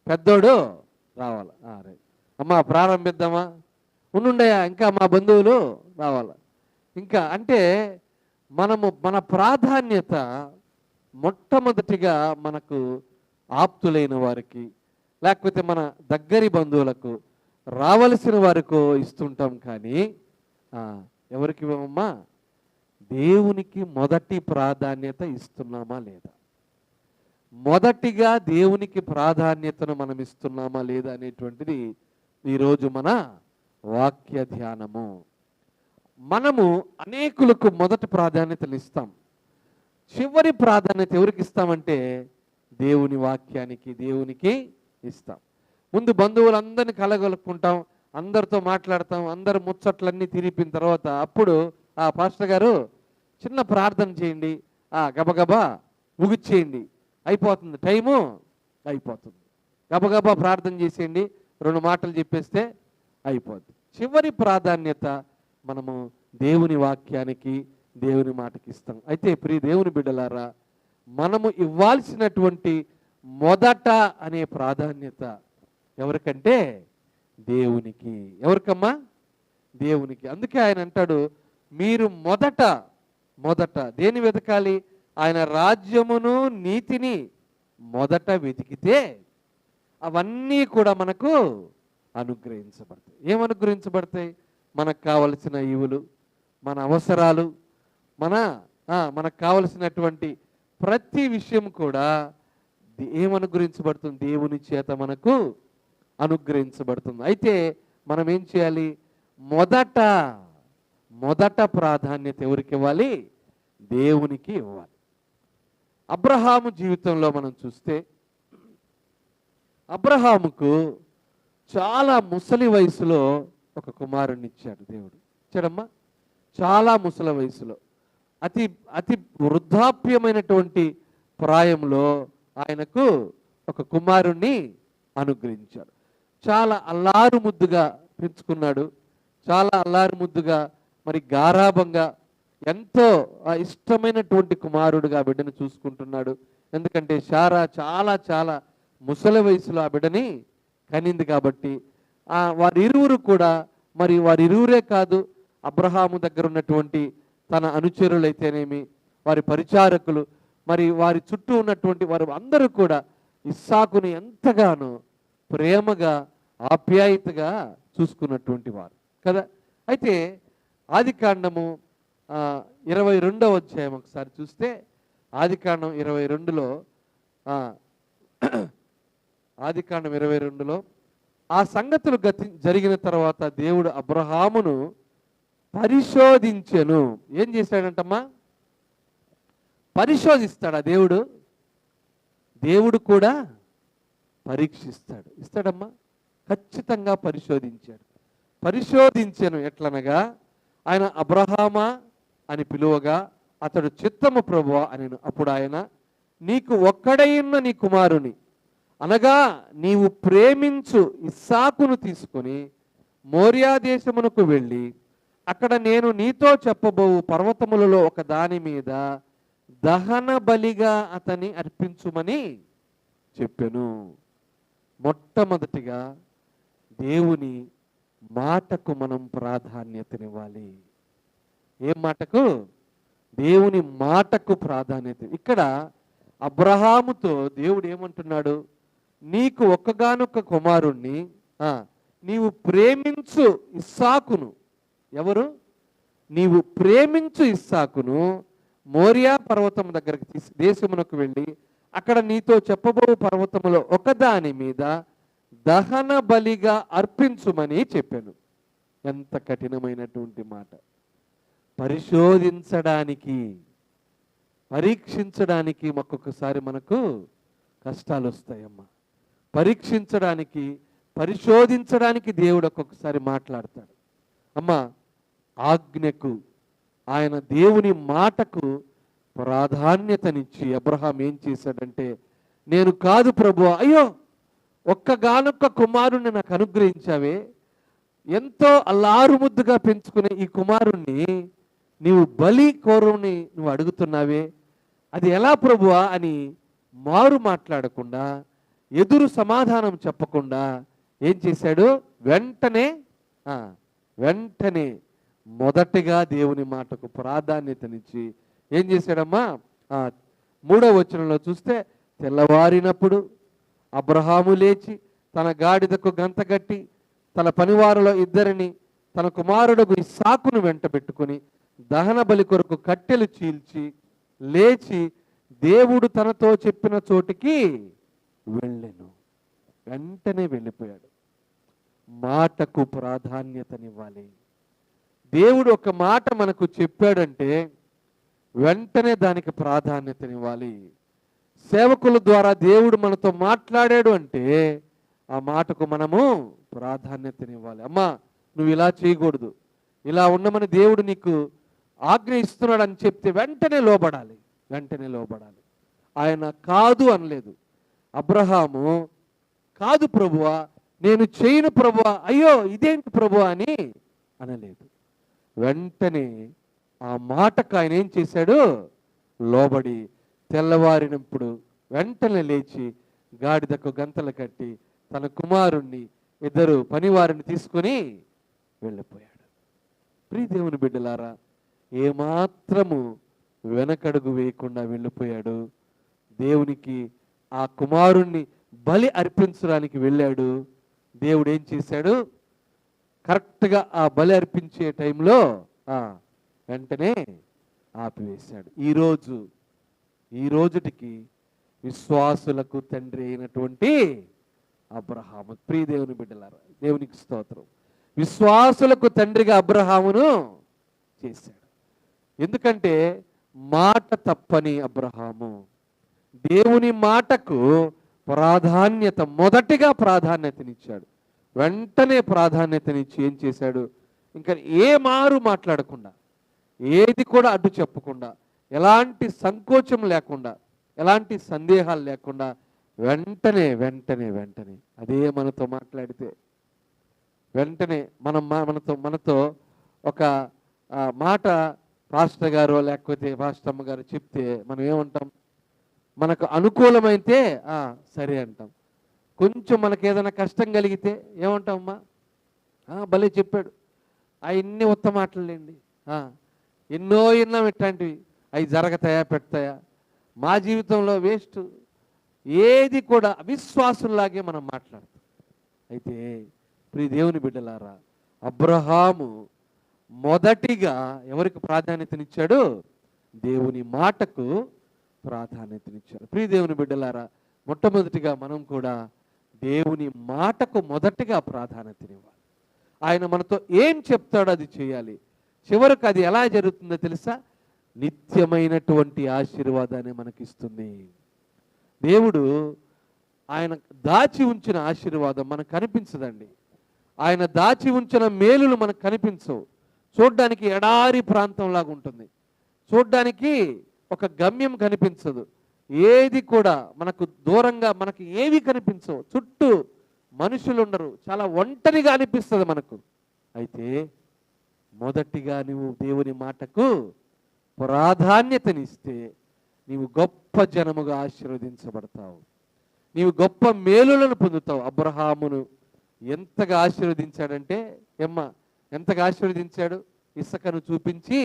పెద్దోడు రావాలి, రైట్ అమ్మా ప్రారంభిద్దామా, ఉండుండయా ఇంకా మా బంధువులు రావాలి. ఇంకా అంటే మన ప్రాధాన్యత మొట్టమొదటిగా మనకు ఆప్తులైన వారికి, లేకపోతే మన దగ్గరి బంధువులకు, రావలసిన వారికి ఇస్తుంటాం. కానీ ఎవరికి ఇవ్వమమ్మా? దేవునికి మొదటి ప్రాధాన్యత ఇస్తున్నామా లేదా? మొదటిగా దేవునికి ప్రాధాన్యతను మనం ఇస్తున్నామా లేదా అనేటువంటిది ఈరోజు మన వాక్య ధ్యానము. మనము అనేకులకు మొదటి ప్రాధాన్యతలు ఇస్తాం, చివరి ప్రాధాన్యత ఎవరికి ఇస్తామంటే దేవుని వాక్యానికి, దేవునికి ఇస్తాం. ముందు బంధువులందరినీ కలగలుపుకుంటాం, అందరితో మాట్లాడతాం, అందరు ముచ్చట్లన్నీ తిరిపిన తర్వాత అప్పుడు పాస్టర్ గారు చిన్న ప్రార్థన చేయండి, గబగబా ముగిచ్చేయండి, అయిపోతుంది, టైము అయిపోతుంది, గబగబా ప్రార్థన చేసేయండి, 2 మాటలు చెప్పేస్తే అయిపోతుంది. చివరి ప్రాధాన్యత మనము దేవుని వాక్యానికి, దేవుని మాటకి ఇస్తాం. అయితే ప్రియ దేవుని బిడ్డలారా, మనము ఇవ్వాల్సినటువంటి మొదట అనే ప్రాధాన్యత ఎవరికంటే దేవునికి. ఎవరికమ్మా? దేవునికి. అందుకే ఆయన అంటాడు, మీరు మొదట దేని వెతకాలి? ఆయన రాజ్యమును నీతిని మొదట వెతికితే అవన్నీ కూడా మనకు అనుగ్రహించబడతాయి. ఏమనుగ్రహించబడతాయి? మనకు కావలసిన ఈవులు, మన అవసరాలు, మనకు కావలసినటువంటి ప్రతి విషయం కూడా ఏమనుగ్రహించబడుతుంది? దేవుని చేత మనకు అనుగ్రహించబడుతుంది. అయితే మనం ఏం చేయాలి? మొదట ప్రాధాన్యత ఎవరికి ఇవ్వాలి? దేవునికి ఇవ్వాలి. అబ్రహాము జీవితంలో మనం చూస్తే, అబ్రహాముకు చాలా ముసలి వయసులో ఒక కుమారుణ్ణి ఇచ్చాడు దేవుడు. ఇచ్చాడమ్మా, చాలా ముసలి వయసులో. అతి అతి వృద్ధాప్యమైనటువంటి ప్రాయంలో ఆయనకు ఒక కుమారుణ్ణి అనుగ్రహించాడు. చాలా అల్లారు ముద్దుగా పెంచుకున్నాడు. చాలా అల్లారు ముద్దుగా మరి గారాభంగా ఎంతో ఇష్టమైనటువంటి కుమారుడుగా ఆ బిడ్డను చూసుకుంటున్నాడు. ఎందుకంటే శారా చాలా చాలా ముసలి వయసులో ఆ బిడ్డని కనింది కాబట్టి వారిరువురు కూడా మరి వారిరువురే కాదు, అబ్రహాము దగ్గర ఉన్నటువంటి తన అనుచరులైతేనేమి, వారి పరిచారకులు, మరి వారి చుట్టూ ఉన్నటువంటి వారు అందరూ కూడా ఇస్సాకుని ఎంతగానో ప్రేమగా ఆప్యాయతగా చూసుకున్నటువంటి వారు కదా. అయితే ఆదికాండము 22వ అధ్యాయం ఒకసారి చూస్తే, ఆదికాండం 22లో ఆదికాండం 22లో ఆ సంగతులు జరిగిన తర్వాత దేవుడు అబ్రహామును పరిశోధించెను. ఏం చేశాడంటమ్మా? పరిశోధిస్తాడా దేవుడు? దేవుడు కూడా పరీక్షిస్తాడు. ఇస్తాడమ్మా? ఖచ్చితంగా పరిశోధించాడు. పరిశోధించెను ఎట్లనగా, ఆయన అబ్రహామా అని పిలువగా అతడు చిత్తము ప్రభువా అనెను. అప్పుడు ఆయన, నీకు ఒక్కడైన నీ కుమారుని అనగా నీవు ప్రేమించు ఇస్సాకును తీసుకొని మోరియా దేశమునకు వెళ్ళి అక్కడ నేను నీతో చెప్పబోవు పర్వతములలో ఒక దాని మీద దహన బలిగా అతని అర్పించుమని చెప్పెను. మొట్టమొదటిగా దేవుని మాటకు మనం ప్రాధాన్యతనివ్వాలి. ఏం మాటకు? దేవుని మాటకు ప్రాధాన్యత. ఇక్కడ అబ్రహాముతో దేవుడు ఏమంటున్నాడు? నీకు ఒక్కగానొక్క కుమారుణ్ణి నీవు ప్రేమించు ఇస్సాకును. ఎవరు? నీవు ప్రేమించు ఇస్సాకును మోరియా పర్వతం దగ్గరకు దేశమునకు వెళ్ళి అక్కడ నీతో చెప్పబో పర్వతములో ఒకదాని మీద దహన బలిగా అర్పించుమని చెప్పాను. ఎంత కఠినమైనటువంటి మాట! పరిశోధించడానికి, పరీక్షించడానికి ఒక్కొక్కసారి మనకు కష్టాలు వస్తాయమ్మా. పరీక్షించడానికి, పరిశోధించడానికి దేవుడు ఒక్కొక్కసారి మాట్లాడతాడు. అమ్మా, ఆజ్ఞకు, ఆయన దేవుని మాటకు ప్రాధాన్యతనిచ్చి అబ్రహాం ఏం చేశాడంటే, నేను కాదు ప్రభువా, అయ్యో ఒక్కగానొక్క కుమారుణ్ణి నాకు అనుగ్రహించావే, ఎంతో అల్లారు ముద్దుగా పెంచుకునే ఈ కుమారుణ్ణి నీవు బలి కోరుని నువ్వు అడుగుతున్నావే, అది ఎలా ప్రభువా అని మారు మాట్లాడకుండా, ఎదురు సమాధానం చెప్పకుండా ఏం చేశాడు? వెంటనే మొదటిగా దేవుని మాటకు ప్రాధాన్యతనిచ్చి ఏం చేశాడమ్మా? 3వ వచనంలో చూస్తే, తెల్లవారినప్పుడు అబ్రహాము లేచి తన గాడిదకు గంతగట్టి తన పనివారులో ఇద్దరిని తన కుమారుడుకు ఇస్సాకును వెంట పెట్టుకుని దహన బలి కొరకు కట్టెలు చీల్చి లేచి దేవుడు తనతో చెప్పిన చోటికి వెళ్ళెను. వెంటనే వెళ్ళిపోయాడు. మాటకు ప్రాధాన్యతనివ్వాలి. దేవుడు ఒక మాట మనకు చెప్పాడంటే వెంటనే దానికి ప్రాధాన్యతనివ్వాలి. సేవకుల ద్వారా దేవుడు మనతో మాట్లాడాడు అంటే ఆ మాటకు మనము ప్రాధాన్యతనివ్వాలి. అమ్మా, నువ్వు ఇలా చేయకూడదు, ఇలా ఉండమని దేవుడు నీకు ఆజ్ఞ ఇస్తున్నాడు అని చెప్తే వెంటనే లోబడాలి. ఆయన కాదు అనలేదు. అబ్రహాము కాదు ప్రభువా, నేను చేయను ప్రభువా, అయ్యో ఇదేంటి ప్రభువా అని అనలేదు. వెంటనే ఆ మాటకు ఆయన ఏం చేశాడు? లోబడి తెల్లవారినప్పుడు వెంటనే లేచి గాడిదకు గంతలు కట్టి తన కుమారుణ్ణి ఇద్దరు పనివారిని తీసుకొని వెళ్ళిపోయాడు. ప్రియ దేవుని బిడ్డలారా, ఏమాత్రము వెనకడుగు వేయకుండా వెళ్ళిపోయాడు. దేవునికి ఆ కుమారుణ్ణి బలి అర్పించడానికి వెళ్ళాడు. దేవుడు ఏం చేశాడు? కరెక్ట్గా ఆ బలి అర్పించే టైంలో వెంటనే ఆపివేశాడు. ఈ రోజుటికి విశ్వాసులకు తండ్రి అయినటువంటి అబ్రహాము, ప్రియ దేవుని బిడ్డలారా, దేవునికి స్తోత్రం, విశ్వాసులకు తండ్రిగా అబ్రహామును చేశాడు. ఎందుకంటే మాట తప్పని అబ్రహాము దేవుని మాటకు మొదటిగా ప్రాధాన్యతనిచ్చాడు. వెంటనే ప్రాధాన్యతనిచ్చి ఏం చేశాడు? ఇంకా ఏ మారు మాట్లాడకుండా ఏది కూడా అడ్డు చెప్పకుండా, ఎలాంటి సంకోచం లేకుండా, ఎలాంటి సందేహాలు లేకుండా వెంటనే వెంటనే వెంటనే అదే మనతో మాట్లాడితే, వెంటనే మనతో ఒక మాట పాస్టర్ గారు లేకపోతే పాస్టర్ అమ్మ గారు చెప్తే మనం ఏమంటాం? మనకు అనుకూలమైతే సరే అంటాం. కొంచెం మనకు ఏదైనా కష్టం కలిగితే ఏమంటామమ్మా? భలే చెప్పాడు. అవన్నీ ఉత్తమ మాటలేండి, ఎన్నో విన్నాం ఇట్లాంటివి, అవి జరగతాయా పెడతాయా? మా జీవితంలో వేస్ట్, ఏది కూడా అవిశ్వాసుల్లాగే మనం మాట్లాడతాం. అయితే ప్రియ దేవుని బిడ్డలారా, అబ్రహాము మొదటిగా ఎవరికి ప్రాధాన్యతనిచ్చాడు? దేవుని మాటకు ప్రాధాన్యతనిచ్చాడు. ప్రియ దేవుని బిడ్డలారా, మొట్టమొదటిగా మనం కూడా దేవుని మాటకు మొదటిగా ప్రాధాన్యతనివ్వాలి. ఆయన మనతో ఏం చెప్తాడో అది చేయాలి. చివరకు అది ఎలా జరుగుతుందో తెలుసా? నిత్యమైనటువంటి ఆశీర్వాదాన్ని మనకిస్తుంది. దేవుడు ఆయన దాచి ఉంచిన ఆశీర్వాదం మనకు కనిపించదండి. ఆయన దాచి ఉంచిన మేలులు మనకు కనిపించవు. చూడ్డానికి ఎడారి ప్రాంతంలాగా ఉంటుంది, చూడ్డానికి ఒక గమ్యం కనిపించదు, ఏది కూడా మనకు దూరంగా మనకి ఏవి కనిపించవు, చుట్టూ మనుషులు ఉండరు, చాలా ఒంటరిగా అనిపిస్తుంది మనకు. అయితే మొదటిగా నువ్వు దేవుని మాటకు ప్రాధాన్యతనిస్తే నీవు గొప్ప జనముగా ఆశీర్వదించబడతావు, నీవు గొప్ప మేలులను పొందుతావు. అబ్రహామును ఎంతగా ఆశీర్వదించాడంటే, ఎంతగా ఆశీర్వదించాడు? ఇసుకను చూపించి,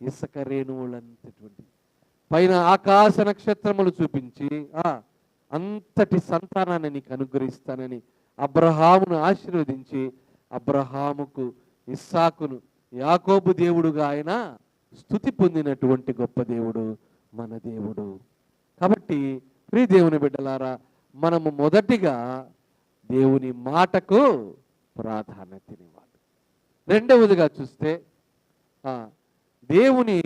ఇసుక రేణువులంతటువంటి పైన ఆకాశ నక్షత్రములు చూపించి అంతటి సంతానాన్ని నీకు అనుగ్రహిస్తానని అబ్రహామును ఆశీర్వదించి, అబ్రహాముకు ఇస్సాకును యాకోబు దేవుడుగా ఆయన స్తుతి పొందినటువంటి గొప్ప దేవుడు మన దేవుడు. కాబట్టి ప్రియ దేవుని బిడ్డలారా, మనము మొదటిగా దేవుని మాటకు ప్రాధాన్యతనివ్వాలి. రెండవదిగా చూస్తే దేవుని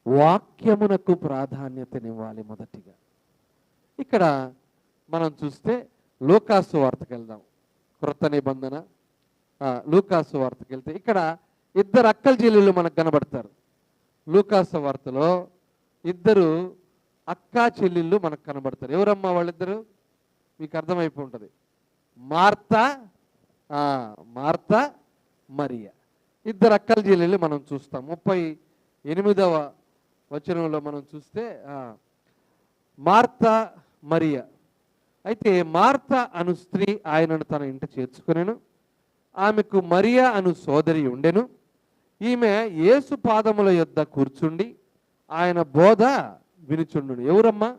వాక్యమునకు ప్రాధాన్యతనివ్వాలి మొదటిగా. ఇక్కడ మనం చూస్తే లూకాసు వార్తకు వెళ్దాం. క్రొత్త నిబంధన లూకాసు వార్తకు వెళ్తే ఇక్కడ ఇద్దరు అక్కల చెల్లెళ్ళు మనకు కనబడతారు. లూకాసు వార్తలో ఇద్దరు అక్కా చెల్లెళ్ళు మనకు కనబడతారు. ఎవరమ్మా వాళ్ళిద్దరు? మీకు అర్థమైపోయి ఉంటుంది. మార్తా మరియా, ఇద్దరు అక్కల చెల్లెళ్ళు మనం చూస్తాం. 38వ వచనంలో మనం చూస్తే మార్తా మరియా. అయితే మార్తా అను స్త్రీ ఆయనను తన ఇంట చేర్చుకునేను. ఆమెకు మరియా అను సోదరి ఉండెను. ఈమె యేసు పాదముల యొద్ద కూర్చుండి ఆయన బోధ వినుచుండును. ఎవరమ్మా?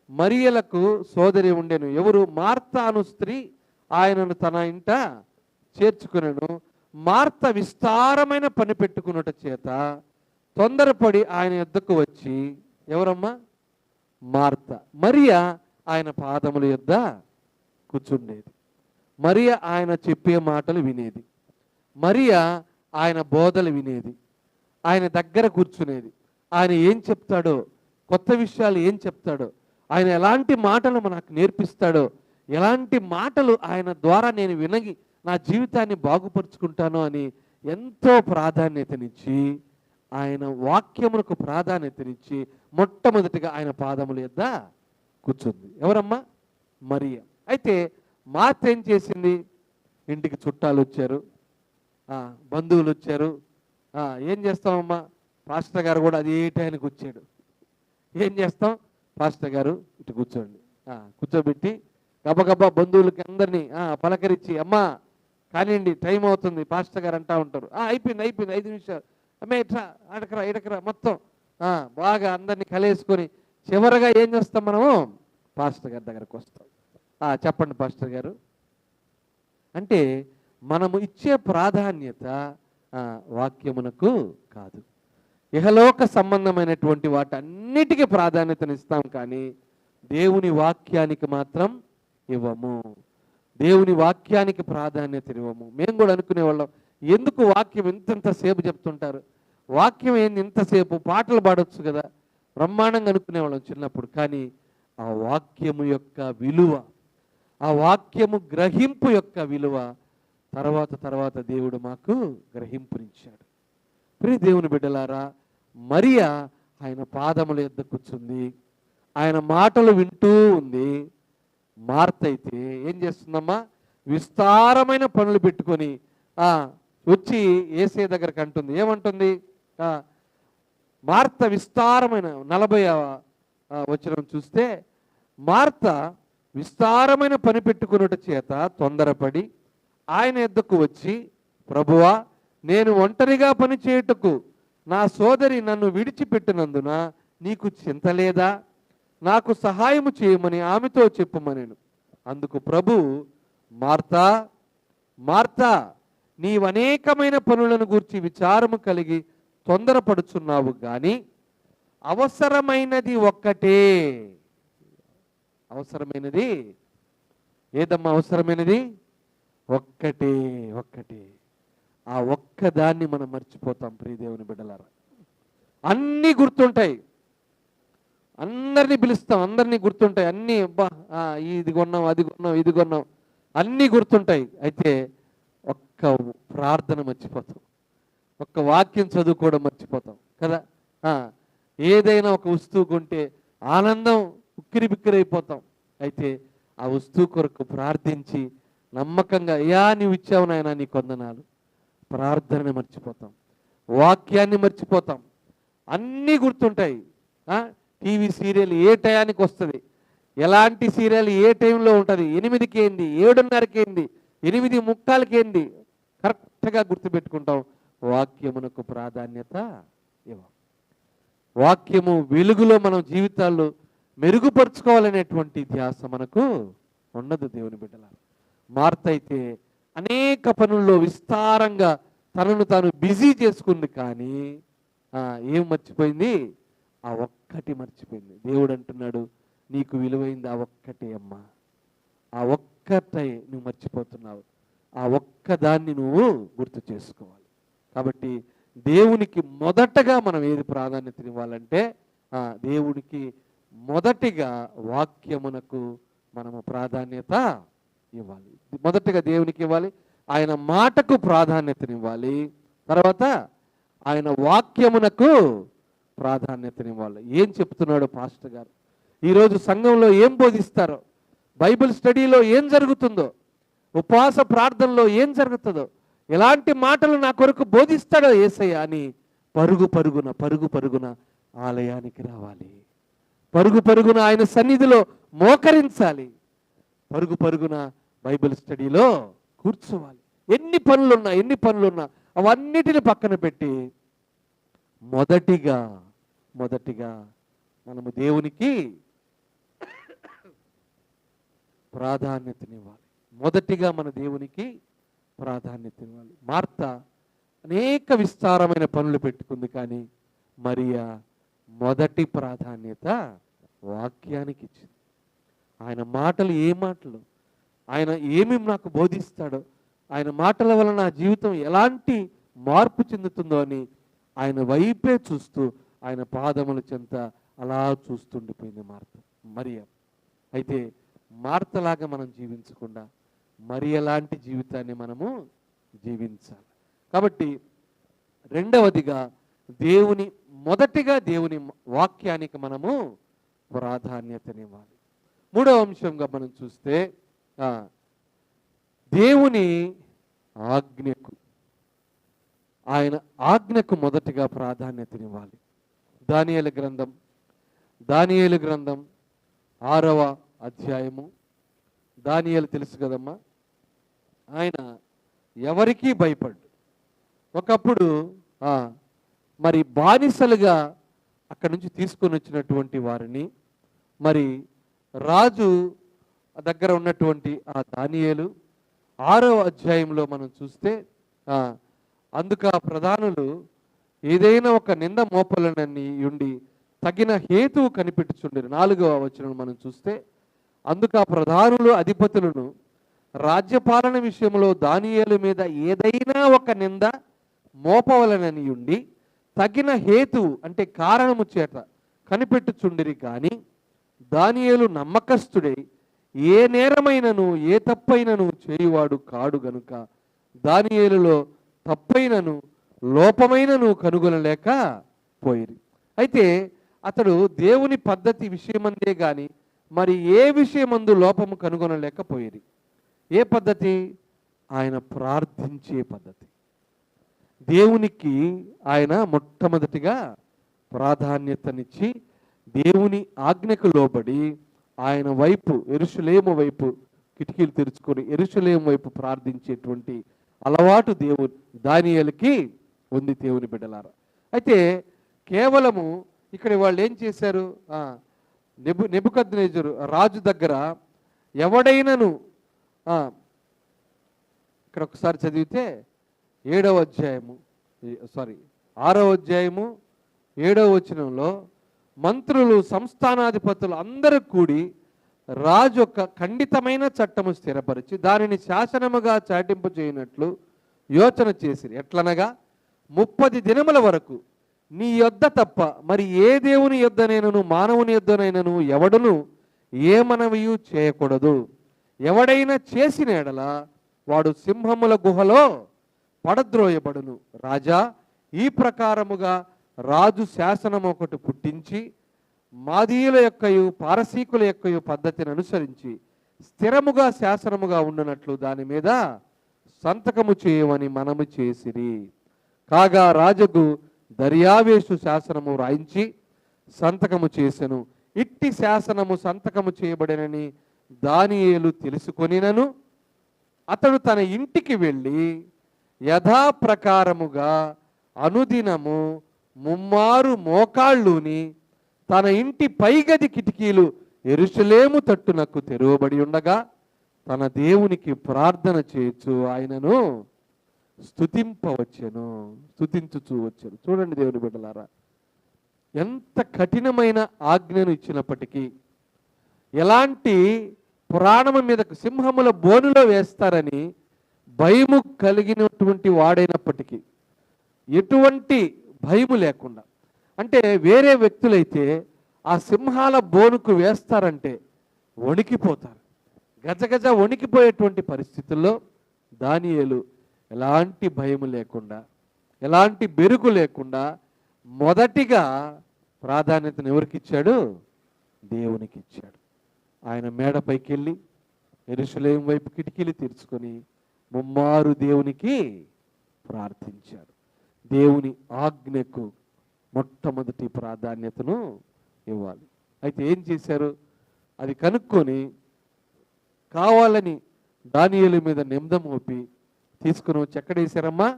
మరియలకు సోదరి ఉండెను. ఎవరు? మార్తా అను స్త్రీ ఆయనను తన ఇంట చేర్చుకునేను. మార్త విస్తారమైన పని పెట్టుకున్నట చేత తొందరపడి ఆయన యొద్దకు వచ్చి, ఎవరమ్మా? మార్త. మరియా ఆయన పాదముల యొద్ద కూర్చుండేది. మరియా ఆయన చెప్పే మాటలు వినేది. మరియా ఆయన బోధలు వినేది. ఆయన దగ్గర కూర్చునేది. ఆయన ఏం చెప్తాడో, కొత్త విషయాలు ఏం చెప్తాడో, ఆయన ఎలాంటి మాటలు మనకు నేర్పిస్తాడో, ఎలాంటి మాటలు ఆయన ద్వారా నేను వినగి నా జీవితాన్ని బాగుపరుచుకుంటానో అని ఎంతో ప్రాధాన్యతనిచ్చి, ఆయన వాక్యములకు ప్రాధాన్యతనిచ్చి మొట్టమొదటిగా ఆయన పాదముల యొద్ద కూర్చుంది. ఎవరమ్మా? మరియా. అయితే మార్త ఏం చేసింది? ఇంటికి చుట్టాలు వచ్చారు, బంధువులు వచ్చారు. ఏం చేస్తామమ్మా? పాస్టర్ గారు కూడా అదే టైంకి వచ్చాడు. ఏం చేస్తాం? పాస్టర్ గారు ఇటు కూర్చోండి, కూర్చోబెట్టి గబగబా బంధువులకి అందరినీ పలకరించి, అమ్మా కానివ్వండి టైం అవుతుంది పాస్టర్ గారు అంటూ ఉంటారు. అయిపోయింది 5 నిమిషాలు, అమ్మే ఇట్రా ఇడకరా మొత్తం బాగా అందరినీ కలేసుకొని చివరిగా ఏం చేస్తాం? మనము పాస్టర్ గారి దగ్గరకు వస్తాం. చెప్పండి పాస్టర్ గారు అంటే మనము ఇచ్చే ప్రాధాన్యత వాక్యమునకు కాదు, ఇహలోక సంబంధమైనటువంటి వాటన్నిటికీ ప్రాధాన్యతనిస్తాం, కానీ దేవుని వాక్యానికి మాత్రం ఇవ్వము. దేవుని వాక్యానికి ప్రాధాన్యత ఇవ్వము. మేము కూడా అనుకునేవాళ్ళం, ఎందుకు వాక్యం ఇంతసేపు చెప్తుంటారు, వాక్యం ఏంది ఇంతసేపు, పాటలు పాడొచ్చు కదా, బ్రహ్మాండంగా అనుకునేవాళ్ళం చిన్నప్పుడు. కానీ ఆ వాక్యము యొక్క విలువ, ఆ వాక్యము గ్రహింపు యొక్క విలువ తర్వాత దేవుడు మాకు గ్రహింపునిచ్చాడు. ప్రియ దేవుని బిడ్డలారా, మరియా ఆయన పాదముల యొద్ద కూర్చుంది, ఆయన మాటలు వింటూ ఉంది. మార్త అయితే ఏం చేస్తుందమ్మా, విస్తారమైన పనులు పెట్టుకొని వచ్చి యేసయ్య దగ్గరకు అంటుంది. ఏమంటుంది? మార్త విస్తారమైన 40వ వచనం చూస్తే, మార్త విస్తారమైన పని పెట్టుకున్నట చేత తొందరపడి ఆయన యొద్దకు వచ్చి, ప్రభువా, నేను ఒంటరిగా పని చేయుటకు నా సోదరి నన్ను విడిచిపెట్టినందున నీకు చింత లేదా? నాకు సహాయము చేయమని ఆమెతో చెప్పుమనెను. అందుకు ప్రభు, మార్తా మార్తా, నీవనేకమైన పనులను గూర్చి విచారము కలిగి తొందరపడుచున్నావు, కానీ అవసరమైనది ఒక్కటే. అవసరమైనది ఏదమ్మా? అవసరమైనది ఒక్కటే, ఒక్కటే. ఆ ఒక్కదాన్ని మనం మర్చిపోతాం ప్రియదేవుని బిడ్డలారా. అన్నీ గుర్తుంటాయి, అందరినీ పిలుస్తాం, అందరినీ గుర్తుంటాయి, అన్నీ అబ్బా ఇది కొన్నాం, అది కొన్నాం, ఇది కొన్నాం, అన్నీ గుర్తుంటాయి. అయితే ఒక్క ప్రార్థన మర్చిపోతాం, ఒక్క వాక్యం చదువుకోవడం మర్చిపోతాం కదా. ఏదైనా ఒక వస్తువు కొంటే ఆనందం ఉక్కిరి బిక్కిరైపోతాం. అయితే ఆ వస్తువు కొరకు ప్రార్థించి నమ్మకంగా, అయ్యా నీవు ఇచ్చావు నాయనా, నీ వందనాలు, ప్రార్థనని మర్చిపోతాం, వాక్యాన్ని మర్చిపోతాం, అన్నీ గుర్తుంటాయి. టీవీ సీరియల్ ఏ టయానికి వస్తుంది, ఎలాంటి సీరియల్ ఏ టైంలో ఉంటుంది, 8కి ఏంది, 7:30కి ఏంది, 8:45కి ఏంది, కరెక్ట్గా గుర్తుపెట్టుకుంటాం. వాక్యమునకు ప్రాధాన్యత ఇవ్వం. వాక్యము వెలుగులో మనం జీవితాల్లో మెరుగుపరుచుకోవాలనేటువంటి ధ్యాస మనకు ఉండదు దేవుని బిడ్డలారా. మార్త అయితే అనేక పనుల్లో విస్తారంగా తనను తాను బిజీ చేసుకుంది, కానీ ఏం మర్చిపోయింది? ఆ ఒక్కటి మర్చిపోయింది. దేవుడు అంటున్నాడు, నీకు విలువైంది ఆ ఒక్కటే అమ్మా, ఆ ఒక్కటే నువ్వు మర్చిపోతున్నావు, ఆ ఒక్కదాన్ని నువ్వు గుర్తు చేసుకోవాలి. కాబట్టి దేవునికి మొదటగా మనం ఏది ప్రాధాన్యత ఇవ్వాలంటే, దేవునికి మొదటిగా వాక్యమునకు మనము ప్రాధాన్యత ఇవ్వాలి. మొదటగా దేవునికి ఇవ్వాలి, ఆయన మాటకు ప్రాధాన్యతనివ్వాలి, తర్వాత ఆయన వాక్యమునకు ప్రాధాన్యతనివ్వాలి. ఏం చెప్తున్నాడు పాస్టర్ గారు, ఈరోజు సంఘంలో ఏం బోధిస్తారో, బైబిల్ స్టడీలో ఏం జరుగుతుందో, ఉపవాస ప్రార్థనలో ఏం జరుగుతుందో, ఎలాంటి మాటలు నా కొరకు బోధిస్తాడో యేసయ్య అని పరుగు పరుగున ఆలయానికి రావాలి, పరుగు పరుగున ఆయన సన్నిధిలో మోకరించాలి, పరుగు పరుగున బైబిల్ స్టడీలో కూర్చోవాలి. ఎన్ని పనులున్నా అవన్నిటిని పక్కన పెట్టి మొదటిగా మనము దేవునికి ప్రాధాన్యతనివ్వాలి. మొదటిగా మన దేవునికి ప్రాధాన్యతనివ్వాలి. మార్త అనేక విస్తారమైన పనులు పెట్టుకుంది, కానీ మరియా మొదటి ప్రాధాన్యత వాక్యానికి ఇచ్చింది. ఆయన మాటలు ఏ మాటలు, ఆయన ఏమేమి నాకు బోధిస్తాడో, ఆయన మాటల వల్ల నా జీవితం ఎలాంటి మార్పు చెందుతుందో అని ఆయన వైపే చూస్తూ, ఆయన పాదముల చెంత అలా చూస్తుండిపోయింది మరియా. అయితే మార్తలాగా మనం జీవించకుండా మరియ లాంటి జీవితాన్ని మనము జీవించాలి. కాబట్టి రెండవదిగా మొదటిగా దేవుని వాక్యానికి మనము ప్రాధాన్యతనివ్వాలి. మూడవ అంశంగా మనం చూస్తే దేవుని ఆయన ఆజ్ఞకు మొదటిగా ప్రాధాన్యతనివ్వాలి. దానియేలు గ్రంథం 6వ అధ్యాయము. దానియేలు తెలుసు కదమ్మా, ఆయన ఎవరికీ భయపడ్డు. ఒకప్పుడు మరి బానిసలుగా అక్కడి నుంచి తీసుకొని వచ్చినటువంటి వారిని మరి రాజు దగ్గర ఉన్నటువంటి ఆ దానియేలు 6వ అధ్యాయంలో మనం చూస్తే అందుకు ఆ ప్రధానులు ఏదైనా ఒక నింద మోపలనని ఉండి తగిన హేతువు కనిపెట్టుచుండరు. 4వ వచనం మనం చూస్తే, అందుకు ఆ ప్రధానులు అధిపతులను రాజ్యపాలన విషయంలో దానియేలు మీద ఏదైనా ఒక నింద మోపవలనని ఉండి తగిన హేతువు అంటే కారణము చేత కనిపెట్టుచుండిరి, కానీ దానియేలు నమ్మకస్తుడై ఏ నేరమైనను ఏ తప్పైనను చేయువాడు కాడు గనుక దానియేలులో తప్పైనను లోపమైన నువ్వు కనుగొనలేక పోయిరి. అయితే అతడు దేవుని పద్ధతి విషయమందే గాని మరి ఏ విషయమందు లోపము కనుగొనలేకపోయిరి. ఏ పద్ధతి? ఆయన ప్రార్థించే పద్ధతి. దేవునికి ఆయన మొట్టమొదటిగా ప్రాధాన్యతనిచ్చి దేవుని ఆజ్ఞకు లోబడి ఆయన వైపు, యెరూషలేము వైపు కిటికీలు తెరుచుకొని యెరూషలేము వైపు ప్రార్థించేటువంటి అలవాటు దానియేలుకి ఉంది, దేవుని బిడ్డలారా. అయితే కేవలము ఇక్కడ వాళ్ళు ఏం చేశారు? నెబుకద్నెజరు రాజు దగ్గర ఎవడైనను ఇక్కడ ఒకసారి చదివితే 6వ అధ్యాయము 7వ వచనంలో మంత్రులు, సంస్థానాధిపతులు అందరూ కూడి రాజు ఒక ఖండితమైన చట్టము స్థిరపరిచి దానిని శాసనముగా చాటింపు చేయనట్లు యోచన చేసిరి. ఎట్లనగా 30 దినముల వరకు నీ యొద్ద తప్ప మరి ఏ దేవుని యొద్దనైనను మానవుని యొద్దనైనను ఎవడును ఏ మనవియు చేయకూడదు. ఎవడైనా చేసిన ఎడల వాడు సింహముల గుహలో పడద్రోయబడును. రాజా, ఈ ప్రకారముగా రాజు శాసనం ఒకటి పుట్టించి మాదీయుల యొక్కయు పారసీకుల యొక్కయు పద్ధతిని అనుసరించి స్థిరముగా శాసనముగా ఉండునట్లు దాని మీద సంతకము చేయమని మనము చేసిరి. కాగా రాజుకు దర్యావేషు శాసనము రాయించి సంతకము చేసెను. ఇట్టి శాసనము సంతకము చేయబడినని దానియేలు తెలుసుకొనినను అతడు తన ఇంటికి వెళ్ళి యథాప్రకారముగా అనుదినము ముమ్మారు మోకాళ్ళుని తన ఇంటి పైగది కిటికీలు యెరూషలేము తట్టునకు తెరవబడి ఉండగా తన దేవునికి ప్రార్థన చేయొచ్చు ఆయనను స్తుతించుచూ వచ్చాను. చూడండి దేవుని బిడ్డలారా, ఎంత కఠినమైన ఆజ్ఞను ఇచ్చినప్పటికీ, ఎలాంటి పురాణము మీదకు సింహముల బోనులో వేస్తారని భయము కలిగినటువంటి వాడైనప్పటికీ ఎటువంటి భయము లేకుండా, అంటే వేరే వ్యక్తులైతే ఆ సింహాల బోనుకు వేస్తారంటే వణికిపోతారు, గజగజ వణికిపోయేటువంటి పరిస్థితుల్లో దానియేలు ఎలాంటి భయము లేకుండా, ఎలాంటి బెరుకు లేకుండా మొదటిగా ప్రాధాన్యతను ఎవరికి ఇచ్చాడు? దేవునికి ఇచ్చాడు. ఆయన మేడపైకి వెళ్ళి యెరూషలేము వైపు కిటికీలు తెరుచుకొని ముమ్మారు దేవునికి ప్రార్థించాడు. దేవుని ఆజ్ఞకు మొట్టమొదటి ప్రాధాన్యతను ఇవ్వాలి. అయితే ఏం చేశారు? అది కనుక్కొని కావాలని దానియేలు మీద నింద మోపి తీసుకుని వచ్చి ఎక్కడ వేశారమ్మా?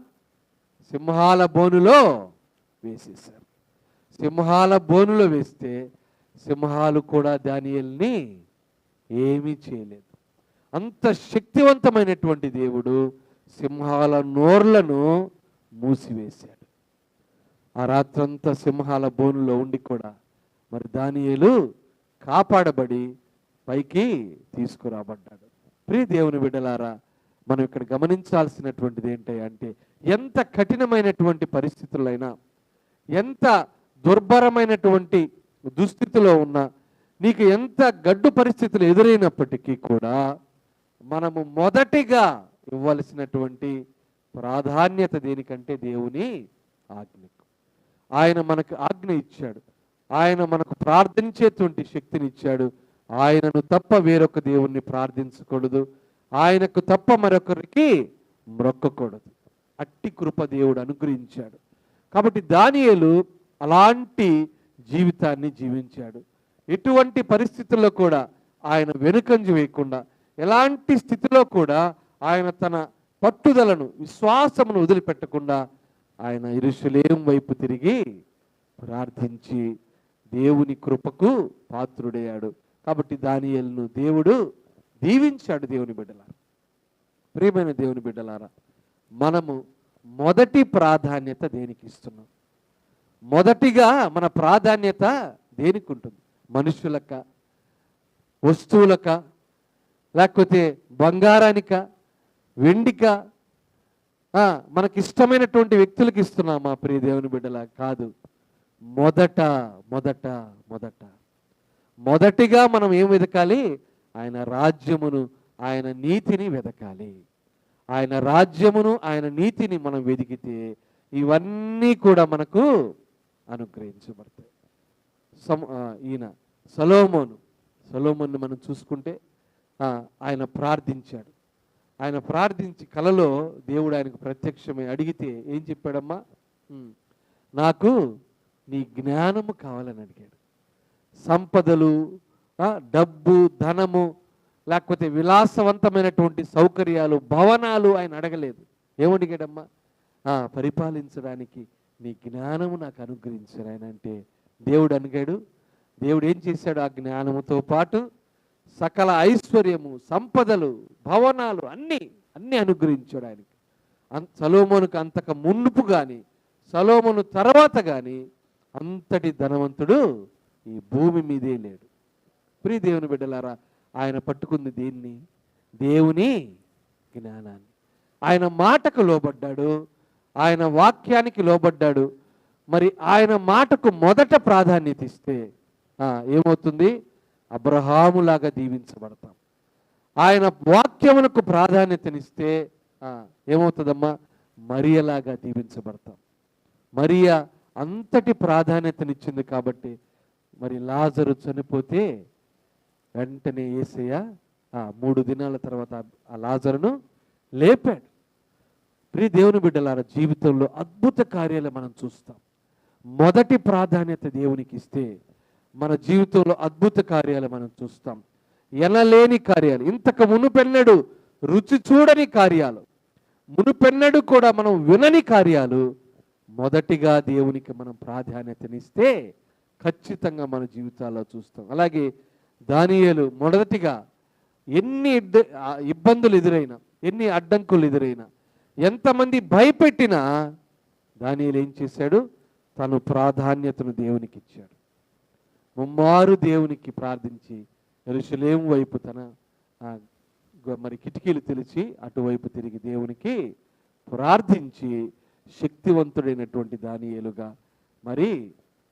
సింహాల బోనులో వేసేశారు. సింహాల బోనులో వేస్తే సింహాలు కూడా దానియేలుని ఏమీ చేయలేదు. అంత శక్తివంతమైనటువంటి దేవుడు సింహాల నోర్లను మూసివేశాడు. ఆ రాత్రంతా సింహాల బోనులో ఉండి కూడా మరి దానియేలు కాపాడబడి పైకి తీసుకురాబడ్డాడు. ప్రియ దేవుని బిడ్డలారా, మనం ఇక్కడ గమనించాల్సినటువంటిది ఏంటంటే, ఎంత కఠినమైనటువంటి పరిస్థితులైనా, ఎంత దుర్భరమైనటువంటి దుస్థితిలో ఉన్నా, నీకు ఎంత గడ్డు పరిస్థితులు ఎదురైనప్పటికీ కూడా మనము మొదటిగా ఇవ్వాల్సినటువంటి ప్రాధాన్యత దేనికంటే దేవుని ఆజ్ఞకు. ఆయన మనకు ఆజ్ఞ ఇచ్చాడు, ఆయన మనకు ప్రార్థించేటువంటి శక్తిని ఇచ్చాడు. ఆయనను తప్ప వేరొక దేవుణ్ణి ప్రార్థించకూడదు, ఆయనకు తప్ప మరొకరికి మ్రొక్కకూడదు. అట్టి కృప దేవుడు అనుగ్రహించాడు. కాబట్టి దానియేలు అలాంటి జీవితాన్ని జీవించాడు. ఎటువంటి పరిస్థితుల్లో కూడా ఆయన వెనుకంజ వేయకుండా, ఎలాంటి స్థితిలో కూడా ఆయన తన పట్టుదలను, విశ్వాసమును వదిలిపెట్టకుండా ఆయన యెరూషలేము వైపు తిరిగి ప్రార్థించి దేవుని కృపకు పాత్రుడయ్యాడు. కాబట్టి దానియేలును దేవుడు దీవించాడు. దేవుని బిడ్డలారా, ప్రియమైన దేవుని బిడ్డలారా, మనము మొదటి ప్రాధాన్యత దేనికి ఇస్తున్నాం? మొదటిగా మన ప్రాధాన్యత దేనికి ఉంటుంది? మనుషులక, వస్తువులక, లేకపోతే బంగారానిక, వెండిక, మనకిష్టమైనటువంటి వ్యక్తులకు ఇస్తున్నామా? ప్రియ దేవుని బిడ్డలా కాదు. మొదట మొదట మొదట మొదటిగా మనం ఏం వెతకాలి? ఆయన రాజ్యమును, ఆయన నీతిని వెతకాలి. ఆయన రాజ్యమును, ఆయన నీతిని మనం వెతికితే ఇవన్నీ కూడా మనకు అనుగ్రహించబడతాయి. ఈయన సొలొమోను మనం చూసుకుంటే ఆయన ప్రార్థించాడు. ఆయన ప్రార్థించి కలలో దేవుడు ఆయనకు ప్రత్యక్షమై అడిగితే ఏం చెప్పాడమ్మా? నాకు నీ జ్ఞానము కావాలని అడిగాడు. సంపదలు, డబ్బు, ధనము, లేకపోతే విలాసవంతమైనటువంటి సౌకర్యాలు, భవనాలు ఆయన అడగలేదు. ఏమడిగాడమ్మా? పరిపాలించడానికి నీ జ్ఞానము నాకు అనుగ్రహించారు ఆయన అంటే దేవుడు అడిగాడు. దేవుడు ఏం చేశాడు? ఆ జ్ఞానముతో పాటు సకల ఐశ్వర్యము, సంపదలు, భవనాలు అన్నీ అనుగ్రహించాడు ఆయనకి. సొలొమోనుకు అంతకు మునుపు కానీ సొలొమోను తర్వాత కానీ అంతటి ధనవంతుడు ఈ భూమి మీదే లేడు. ప్రియ దేవుని బిడ్డలారా, ఆయన పట్టుకుంది దేన్ని? దేవుని జ్ఞానాన్ని. ఆయన మాటకు లోబడ్డాడు, ఆయన వాక్యానికి లోబడ్డాడు. మరి ఆయన మాటకు మొదట ప్రాధాన్యత ఇస్తే ఏమవుతుంది? అబ్రహాములాగా దీవించబడతాం. ఆయన వాక్యములకు ప్రాధాన్యతనిస్తే ఏమవుతుందమ్మా? మరియలాగా దీవించబడతాం. మరియ అంతటి ప్రాధాన్యతనిచ్చింది కాబట్టి మరి లాజరు చనిపోతే వెంటనే యేసయ్య 3 దినాల తర్వాత ఆ లాజరును లేపాడు. ప్రియ దేవుని బిడ్డలారా, జీవితంలో అద్భుత కార్యాలు మనం చూస్తాం. మొదటి ప్రాధాన్యత దేవునికి ఇస్తే మన జీవితంలో అద్భుత కార్యాలు మనం చూస్తాం. ఎనలేని కార్యాలు, ఇంతకు మునుపెన్నడు రుచి చూడని కార్యాలు, మునుపెన్నడు కూడా మనం వినని కార్యాలు మొదటిగా దేవునికి మనం ప్రాధాన్యతనిస్తే ఖచ్చితంగా మన జీవితాల్లో చూస్తాం. అలాగే దానియేలు మొదటిగా ఎన్ని ఇబ్బందులు ఎదురైనా, ఎన్ని అడ్డంకులు ఎదురైనా, ఎంతమంది భయపెట్టినా దానియేలు ఏం చేశాడు? తను ప్రాధాన్యతను దేవునికి ఇచ్చాడు. ముమ్మారు దేవునికి ప్రార్థించి యెరూషలేము వైపు తన మరి కిటికీలు తెలిసి అటువైపు తిరిగి దేవునికి ప్రార్థించి శక్తివంతుడైనటువంటి దానియేలుగా మరి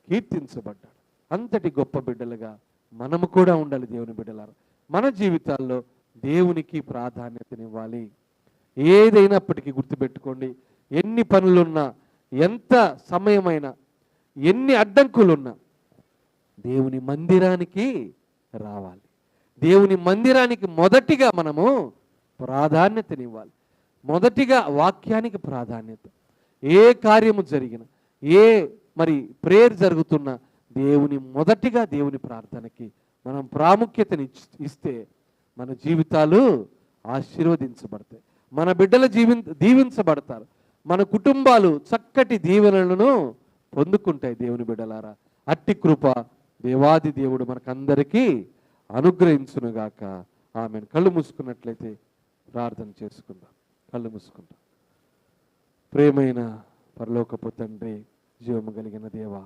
కీర్తించబడ్డాడు. అంతటి గొప్ప బిడ్డలుగా మనము కూడా ఉండాలి. దేవుని బిడ్డలారా, మన జీవితాల్లో దేవునికి ప్రాధాన్యతనివ్వాలి. ఏదైనప్పటికీ గుర్తుపెట్టుకోండి, ఎన్ని పనులున్నా, ఎంత సమయమైనా, ఎన్ని అడ్డంకులున్నా దేవుని మందిరానికి రావాలి. దేవుని మందిరానికి మొదటిగా మనము ప్రాధాన్యతనివ్వాలి. మొదటిగా వాక్యానికి ప్రాధాన్యత. ఏ కార్యము జరిగిన, ఏ మరి ప్రేయర్ జరుగుతున్నా మొదటిగా దేవుని ప్రార్థనకి మనం ప్రాముఖ్యతని ఇస్తే మన జీవితాలు ఆశీర్వదించబడతాయి. మన బిడ్డలు దీవించబడతారు. మన కుటుంబాలు చక్కటి దీవెనలను పొందుకుంటాయి. దేవుని బిడ్డలారా, అట్టి కృప దేవాది దేవుడు మనకందరికీ అనుగ్రహించునుగాక. ఆమెను. కళ్ళు మూసుకున్నట్లయితే ప్రార్థన చేసుకుందాం. కళ్ళు మూసుకుందాం. ప్రేమైన పరలోకపు తండ్రి, జీవము కలిగిన దేవా,